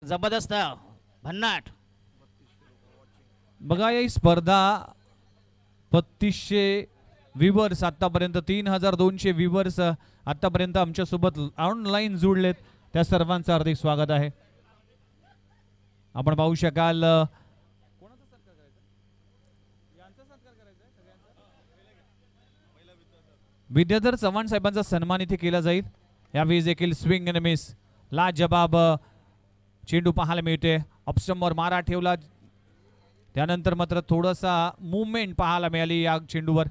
जबरदस्त भन्नाट. बघा ही स्पर्धा 3200 व्ह्यूअर्स आतापर्यंत, 3200 व्ह्यूअर्स आतापर्यंत आमच्या सोबत ऑनलाईन जुळलेत. त्या सर्वांचं हार्दिक स्वागत आहे. आपण पाहू शकाल विद्याधर चव्हाण साहेबांचा सन्मान इथे केला जाईल. यावेळी देखील स्विंग अँड मिस लाजबाब चेंडू पाहायला मिळते. ऑप्शनवर मारा ठेवला, त्यानंतर मात्र थोडासा मुवमेंट पाहायला मिळाली या चेंडूवर.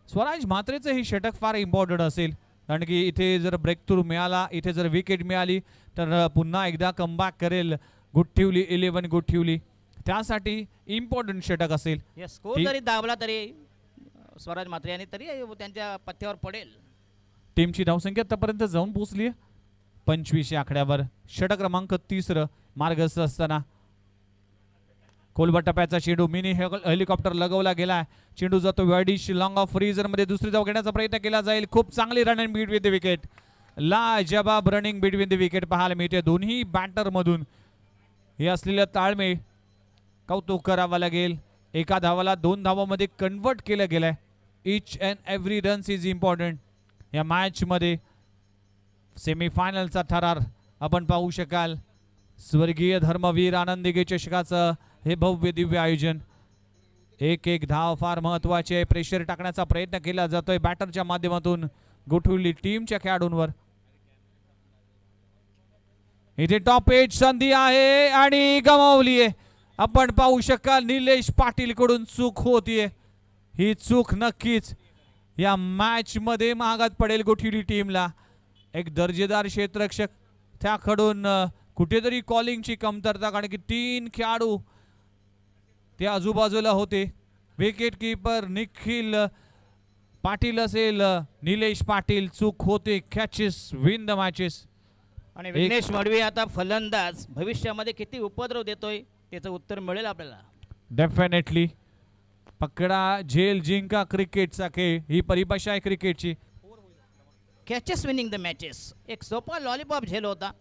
स्वराज म्हात्रेचं हे षटक फार इम्पॉर्टंट असेल, कारण की इथे जर ब्रेक थ्रू मिळाला, इथे जर विकेट मिळाली तर पुन्हा एकदा कमबॅक करेल गोठिवली 11 गोठिवली. त्यासाठी इम्पॉर्टंट षटक असेल. स्कोर जरी दाबला तरी स्वराज म्हात्रे यांनी तरी त्यांच्या पथ्यावर पडेल. टीमची धावसंख्या आतापर्यंत जाऊन पोहोचली 25 या आकड्यावर. षटक क्रमांक 3 मार्गस्थ असताना खोलवा टप्प्याचा चेंडू मिनी हेलिकॉप्टर लगवला गेला. चेंडू जातो वाईडिश लॉंग ऑफ रिजन मध्ये. दुसरी धाव घेण्याचा प्रयत्न केला जाईल. खूप चांगली run and between the wicket. लाजबाब रनिंग बिटवीन द विकेट पाहायला मिळते दोन्ही बॅटर मधून. हे असलेलं ताळमेळ कौतुक करावं लागेल. एका धावाला 2 धावामध्ये कन्वर्ट केलं गेलंय. Each and every runs is important या मॅच मध्ये. सेमीफायनलचा थरार आपण पाहू शकाल. स्वर्गीय धर्मवीर आनंदी चषकाचं हे भव्य दिव्य आयोजन. एक एक धाव फार महत्वाचे. प्रेशर टाकण्याचा प्रयत्न केला जातोय बॅटरच्या माध्यमातून गोठवली टीमच्या खेळाडूंवर. इथे टॉप 8 संधी आहे आणि गमावली आहे. आपण पाहू शकाल निलेश पाटील कडून चूक होतीये. ही चूक नक्कीच या मॅच मध्ये महागात पडेल गोठिवली टीमला. एक दर्जेदार क्षेत्ररक्षक, त्याकडून कुठेतरी कॉलिंगची कमतरता, कारण की 3 खेळाडू ते आजूबाजूला होते. विकेट कीपर निखिल पाटील असेल, निलेश पाटील, चूक होते. Catches win the matches. आणि विघ्नेश मडवी आता फलंदाज, भविष्यामध्ये किती उपद्रव देतोय त्याचं उत्तर मिळेल आपल्याला. डेफिनेटली. पकडा झेल जिंका क्रिकेटचा खेळ, ही परिभाषा आहे क्रिकेटची. Catches winning the matches. एक सोपा लॉलीपॉप झेल होता.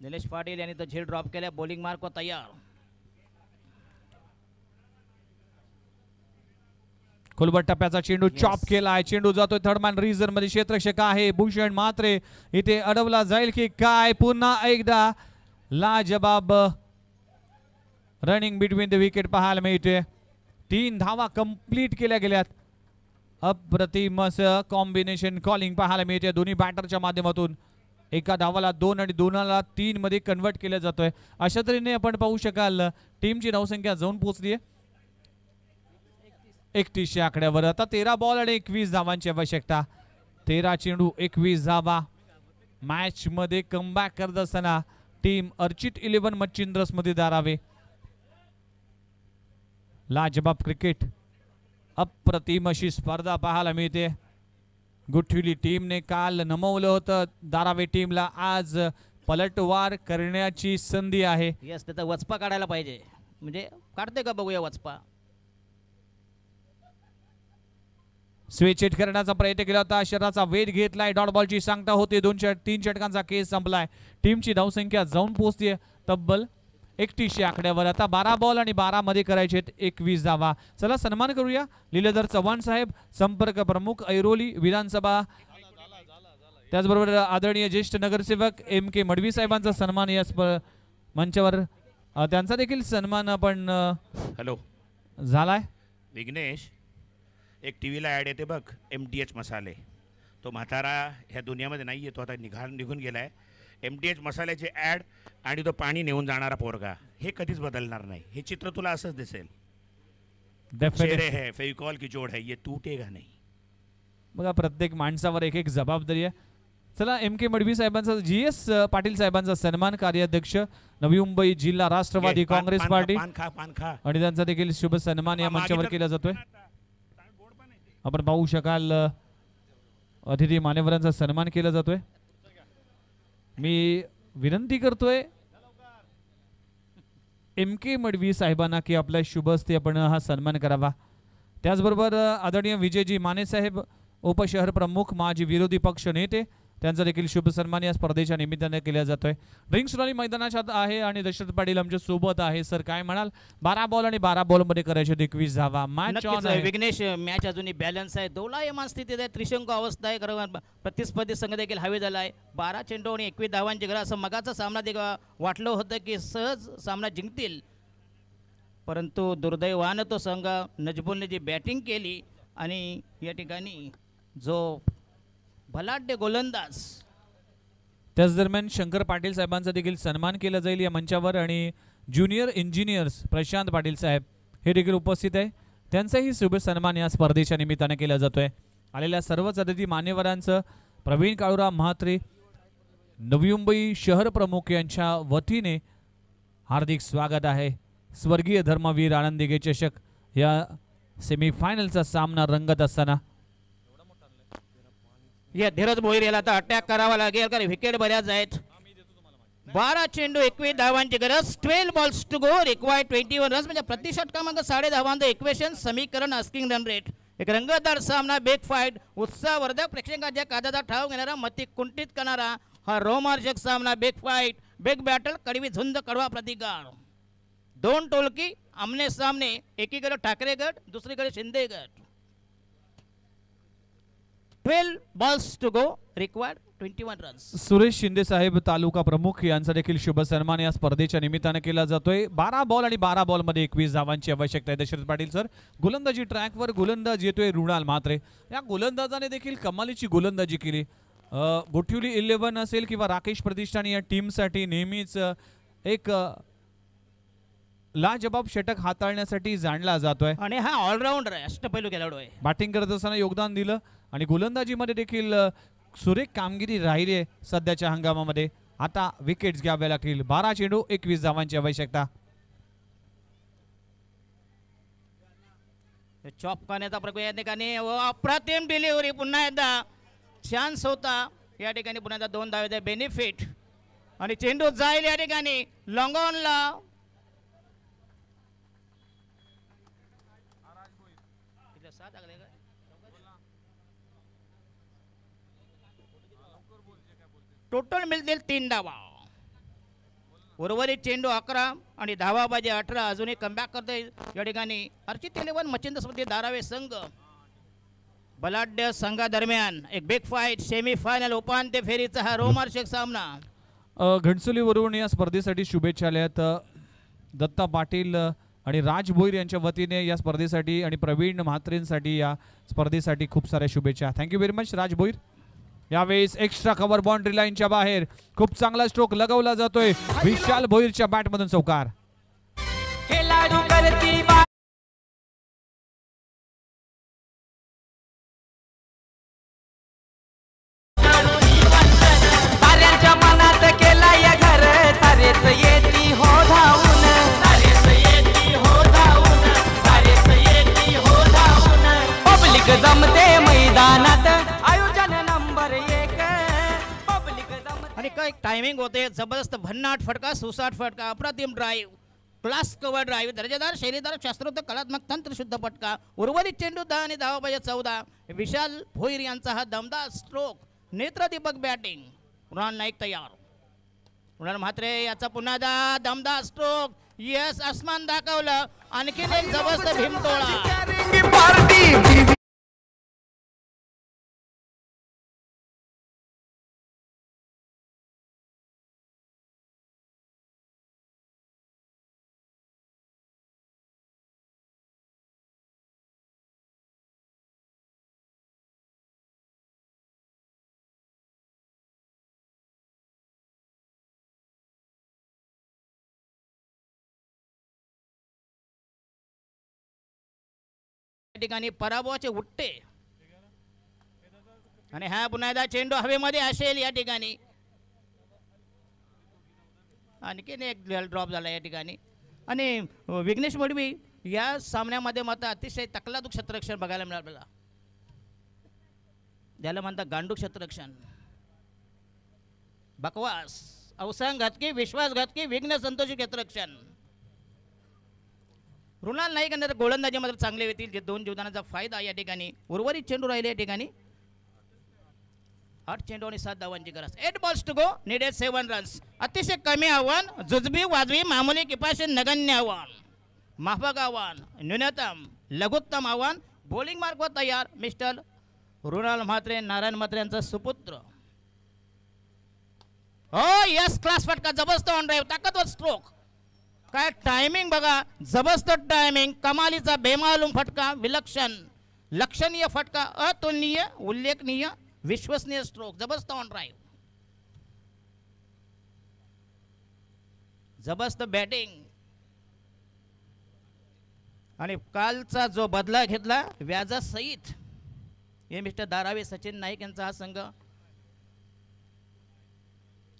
निलेश पाटील यांनी तो झेल ड्रॉप केला. बॉलिंग मार्क तयार. खोलबट टप्प्याचा चेंडू चॉप केलाय. चेंडू जातोय थर्डमॅन रिझर्व मध्ये. क्षेत्ररक्षक आहे भूषण म्हात्रे. इथे अडवला जाईल की काय? पुन्हा एकदा लाजबाब रनिंग बिटवीन द विकेट पाहायला मिळते. 3 धावा कंप्लीट केल्या गेल्यात. अप्रतिम असं कॉम्बिनेशन कॉलिंग पाहायला मिळते दोन्ही बॅटरच्या माध्यमातून. एका धावाला 2 आणि 2ला 3 मध्ये कन्वर्ट केलं जातोय. अशा तऱ्हेने आपण पाहू शकाल टीमची धावसंख्या जाऊन पोहोचली आहे 31 आकड्यावर. आता 13 बॉल आणि 21 धावांची आवश्यकता. 13 चेंडू 21 धावा. मॅच मध्ये कमबॅक करत असताना टीम अर्चित 11 मच्छिंद्रस मध्ये दारावे. लाजबाब क्रिकेट, अप्रतिम अशी स्पर्धा पाहायला मिळते. गुठिवली टीमने काल नमवलं होतं दारावे टीमला. आज पलटवार करण्याची संधी आहे. यस, त्याचा वचपा काढायला पाहिजे. म्हणजे काढते का बघूया वचपा. स्विच करण्याचा प्रयत्न केला होता. शरीराचा वेध घेतलाय. डॉट बॉलची सांगता होते. 3 षटकांचा केस संपलाय. टीमची धावसंख्या जाऊन पोहोचते तब्बल 31 आकड्यावर. आता 12 बॉल आणि 12 मध्ये करायचे 21 धावा. चला सन्मान करूया लीलाधर चव्हाण साहेब, संपर्क प्रमुख ऐरोली विधानसभा. त्याचबरोबर आदरणीय ज्येष्ठ नगरसेवक MK मडवी साहेबांचा सन्मान या मंचावर, त्यांचा देखील सन्मान आपण हॅलो झालाय. विघ्नेश, एक टीव्हीला ॲड येते बघ, MTH मसाले. तो म्हातारा ह्या दुनियामध्ये नाही येतो, आता निघून गेलाय. MTH मसाल्याचे ॲड आणि तो पाणी नेऊन जाणारा पोरगा, हे कधीच बदलणार नाही. हे चित्र तुला असंच दिसेल. चेहरे है फेविकॉल की जोड है, ये टूटेगा नहीं. बघा प्रत्येक माणसावर एक जबाबदारी आहे. चला MK मडवी साहेबांचा, GS पाटील साहेबांचा सन्मान, कार्याध्यक्ष नवी मुंबई जिल्हा राष्ट्रवादी काँग्रेस पार्टी, आणि त्यांचा देखील शुभ सन्मान या मंचावर केला जातोय. आपण पाहू शकाल अतिथी मान्यवरांचा सन्मान केला जातोय. मी विनंती करतोय MK मडवी साहेबांना की आपल्या शुभ हस्ते आपण हा सन्मान करावा. त्याचबरोबर आदरणीय विजयजी माने साहेब, उपशहर प्रमुख, माजी विरोधी पक्ष नेते, त्यांचा देखील शुभ सन्मान या स्पर्धेच्या निमित्ताने केला जातोय. ड्रिंक्स रॉली मैदानात आहे आणि दशरथ पाटील आमच्या सोबत आहे. सर काय म्हणाल? 12 बॉल आणि 12 बॉल मध्ये करायचे 21 धावा. मॅच ऑन आहे. विघ्नेश, मॅच अजूनही बॅलन्स आहे. दोलायमान स्थितीत आहे. त्रिशंकू अवस्था आहे. प्रतिस्पर्धी संघ देखील हवे झाला आहे. 12 चेंडू आणि 21 धावांची गरज. असं मगाचा सामना देखील वाटलं होतं की सहज सामना जिंकतील, परंतु दुर्दैवानं तो संघ नजबुलने जी बॅटिंग केली आणि या ठिकाणी जो भलाढ्य गोलंदाज. त्याच दरम्यान शंकर पाटील साहेबांचा देखील सन्मान केला जाईल या मंचावर, आणि ज्युनियर इंजिनियर्स प्रशांत पाटील साहेब हे देखील उपस्थित आहे. त्यांचाही शुभ सन्मान या स्पर्धेच्या निमित्ताने केला जातोय. आलेल्या सर्वच अतिथी मान्यवरांचं प्रवीण काळूराम म्हात्रे, नवी मुंबई शहर प्रमुख यांच्या वतीने हार्दिक स्वागत आहे. स्वर्गीय धर्मवीर आनंदी चषक या सेमीफायनलचा सामना रंगत असताना या धीरज भोईर याला आता अटॅक करावा लागेल, कारण विकेट बऱ्याच आहेत. 12 चेंडू 21 धावांची गरज. 12 balls to go, required 21 runs. म्हणजे प्रति षटकामागे 10.5 धावांचं इक्वेशन समीकरण, आस्किंग रन रेट. एक रंगतदार सामना, बिग फाईट, उत्साहवर्धक, प्रेक्षकांच्या काळजाचा ठाव घेणारा, मती कुंठित करणारा हा रोमांचक सामना. बिग फाईट, बिग बॅटल, कडवी झुंज, कडवा प्रतिकार. 2 टोलकी आमने सामने, एकीकडे ठाकरे गट, दुसरीकडे शिंदे गट. 12 balls to go, required 21 runs. Suresh Shinde साहेब तालुका प्रमुख यांचा देखील शुभ सन्मान या स्पर्धेच्या निमित्ताने केला जातोय. 12 बॉल आणि 12 बॉल मध्ये 21 धावांची आवश्यकता आहे. दशरथ पाटील सर, गोलंदाजी ट्रॅकवर गोलंदाज येतोय रुणाल म्हात्रे. या गोलंदाजाने देखील कमालीची गोलंदाजी केली. गोठिवली 11 असेल किंवा राकेश प्रतिष्ठान या टीमसाठी नेहमीच एक लाजबाब षटक हाताळण्यासाठी जाणला जातोय आणि हा ऑलराऊंडर आहे, अष्टपैलू खेळाडू आहे. बॅटिंग करत असताना योगदान दिलं आणि गोलंदाजीमध्ये देखील सुरेख कामगिरी राहिली आहे सध्याच्या हंगामामध्ये. आता विकेट्स घ्याव्या लागतील. 12 चेंडू 21 धावांची आवश्यकता. चॉप करण्याचा प्रक्रिया या ठिकाणी अप्रतिम डिलिव्हरी, पुन्हा एकदा चान्स होता या ठिकाणी, पुन्हा एकदा 2 धावेचा बेनिफिट आणि चेंडू जाईल या ठिकाणी लॉंग ऑनला. टोटल मिळतील 3 धावा. उर्वरित चेंडू 11 आणि धावा पाहिजे 18. अजूनही कमबॅक करते या ठिकाणी अर्चित 11 मच्छिंद्र स्मृती धारावे संघ. बलाढ्य संघादरम्यान एक बिग फाईट, सेमी फायनल उपांत्य फेरीचा हा रोमांचक सामना. घणसोलीवरून या स्पर्धेसाठी शुभेच्छा आल्यात दत्ता पाटील आणि राज भोईर यांच्या वतीने या स्पर्धेसाठी आणि प्रवीण म्हात्रेंसाठी या स्पर्धेसाठी खूप साऱ्या शुभेच्छा. थँक्यू व्हेरी मच राज भोईर. यावेळेस एक्स्ट्रा कव्हर बाउंड्री लाईनच्या बाहेर खूप चांगला स्ट्रोक लगावला जातोय. विशाल भोईरच्या बॅटमधून चौकार. खेळाडू करती साऱ्यांच्या मनात केला या घर, सारेच येती हो धावून, सारेच येती हो धावून, सारेच येती हो धावून. पब्लिक जमते मैदानात, आयोजन नंबर 1 पब्लिक जमते. आणि काय टायमिंग होते, जबरदस्त भन्नाट फटका, सुसाट फटका, अप्रतिम ड्राईव्ह, क्लास कव्हर ड्राईव्ह, दर्जेदार शैलीदार शास्त्रोक्त कलात्मक तंत्रशुद्ध फटका. उर्वरित चेंडू 10 आणि धावा पाहिजे 14. विशाल भोईर यांचा हा दमदार स्ट्रोक, नेत्रदीपक बॅटिंग. कुणाल नाईक तयार, कुणाल म्हात्रे याचा पुन्हा दमदार स्ट्रोक. यस, आसमान दाखवलं. आणखीन एक जबरदस्त भीमतोळा. ठिकाणी पराभवाचे उठते आणि हा पुन्हा एकदा चेंडू हवेमध्ये असेल या ठिकाणी. आणखीन एक ड्रॉप झाला या ठिकाणी. आणि विघ्नेश मडवी या सामन्यामध्ये मात्र अतिशय तकलादू क्षेत्ररक्षण बघायला मिळालं. ज्याला म्हणतात गांडूक क्षेत्ररक्षण, बकवास, अवसांघातकी, विश्वासघातकी, विघ्न संतोषी क्षेत्ररक्षण. रुणाल नाईक यांना गोलंदाजी मात्र चांगले येतील, जे 2 जीवदानाचा फायदा या ठिकाणी. उर्वरित चेंडू राहिले या ठिकाणी 8 चेंडू आणि 7 धावांची गरज. 8 balls to go, needed 7 runs. अतिशय कमी आव्हान, जुजबी वाजवी मामूली किफायत नगण्य आव्हान, माफक आव्हान, न्यूनतम लघुत्तम आव्हान. बॉलिंग मार्कवर तयार मिस्टर रुणाल म्हात्रे, नारायण म्हात्रे यांचा सुपुत्र. हो यस, क्लास फटका, जबरदस्त ऑन ड्राईव्ह, ताकदवर स्ट्रोक. काय टायमिंग बघा, जबरदस्त टायमिंग, कमालीचा बेमालूम फटका, विलक्षण लक्षणीय फटका, अतुलनीय, उल्लेखनीय, विश्वसनीय स्ट्रोक, जबरदस्त ऑन ड्राईव्ह, जबरदस्त बॅटिंग. आणि कालचा जो बदला घेतला व्याजासहित हे मिस्टर धारावे सचिन नाईक यांचा हा संघ.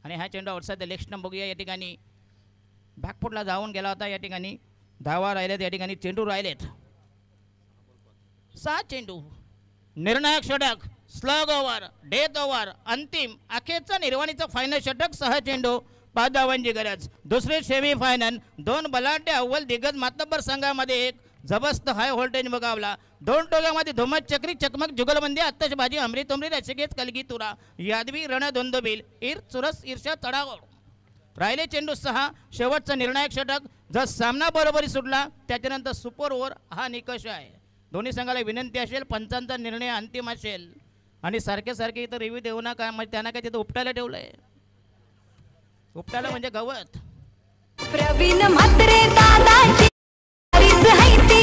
आणि हा चेंडू आउटसाइड द लेग स्टंप बघूया या ठिकाणी. बॅकफुटला जाऊन गेला होता या ठिकाणी. धावा राहिलेत या ठिकाणी, चेंडू राहिलेत 6 चेंडू. निर्णायक षटक, स्लग ओव्हर, डेथ ओव्हर, अंतिम अखेरचा निर्वाणीचा फायनल षटक, 6 चेंडू 5 धावांची गरज. दुसरे सेमी फायनल, 2 बलाढ्य अव्वल दिग्गज मातब्बर संघामध्ये एक जबरदस्त हाय व्होल्टेज मुकाबला. 2 टोळ्यामध्ये धुमत, चक्री, चकमक, जुगलबंदी, आत्ताशबाजी, अमृत उमरी, रसिकेत, कलगी, तुरा, यादवी, रणधुंदबिल, चुरस, ईर्षा, चढाओढ. राहिले चेंडू 6. शेवटचा निर्णायक षटक. जर सामना बरोबरी सुटला त्याच्यानंतर सुपर ओव्हर हा निकष आहे. दोन्ही संघाला विनंती असेल, पंचांचा निर्णय अंतिम असेल. आणि सारखे सारखे इथं रिव्ह्यू देऊ नका, म्हणजे त्यांना काय तिथं उपटायला ठेवलंय. उपटायला म्हणजे गवत. प्रवीण म्हात्रे दादाची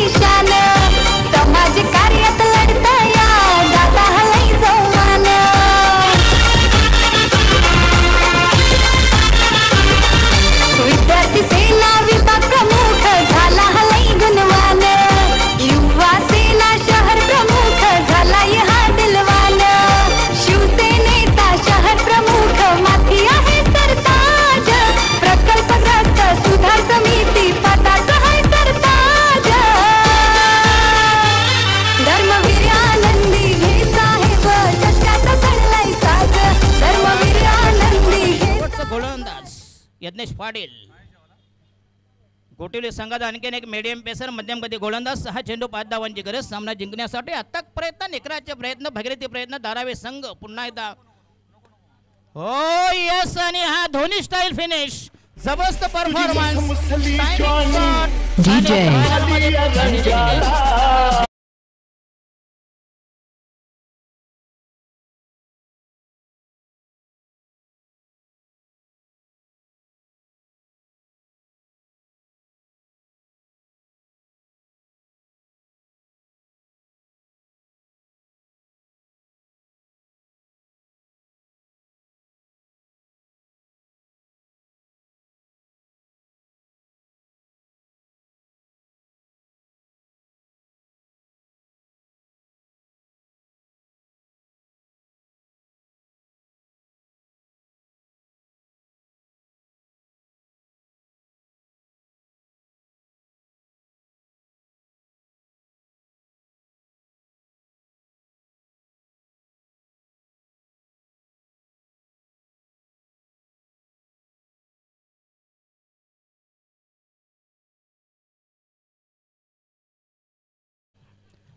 शान, समाज कार्यात लढता या दादा हलई जवान. विद्यार्थी सेना विभाग प्रमुख यज्ञेश पाटील. गोटिवली संघाचा आणखीन एक मीडियम पेसर मध्यम गती गोलंदाज 6 चेंडू 5 धावांची गरज सामना जिंकण्यासाठी अथक प्रयत्न निकराचे प्रयत्न भगीरथी प्रयत्न धारावी संघ पुन्हा एकदा. हो यस आणि हा धोनी स्टाईल फिनिश जबरदस्त परफॉर्मन्स.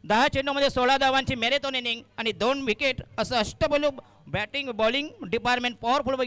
दहा चेंडूमध्ये 16 धावांची मॅरेथॉन इनिंग आणि 2 विकेट असं अष्टपैलू बॅटिंग बॉलिंग डिपार्टमेंट पॉवरफुल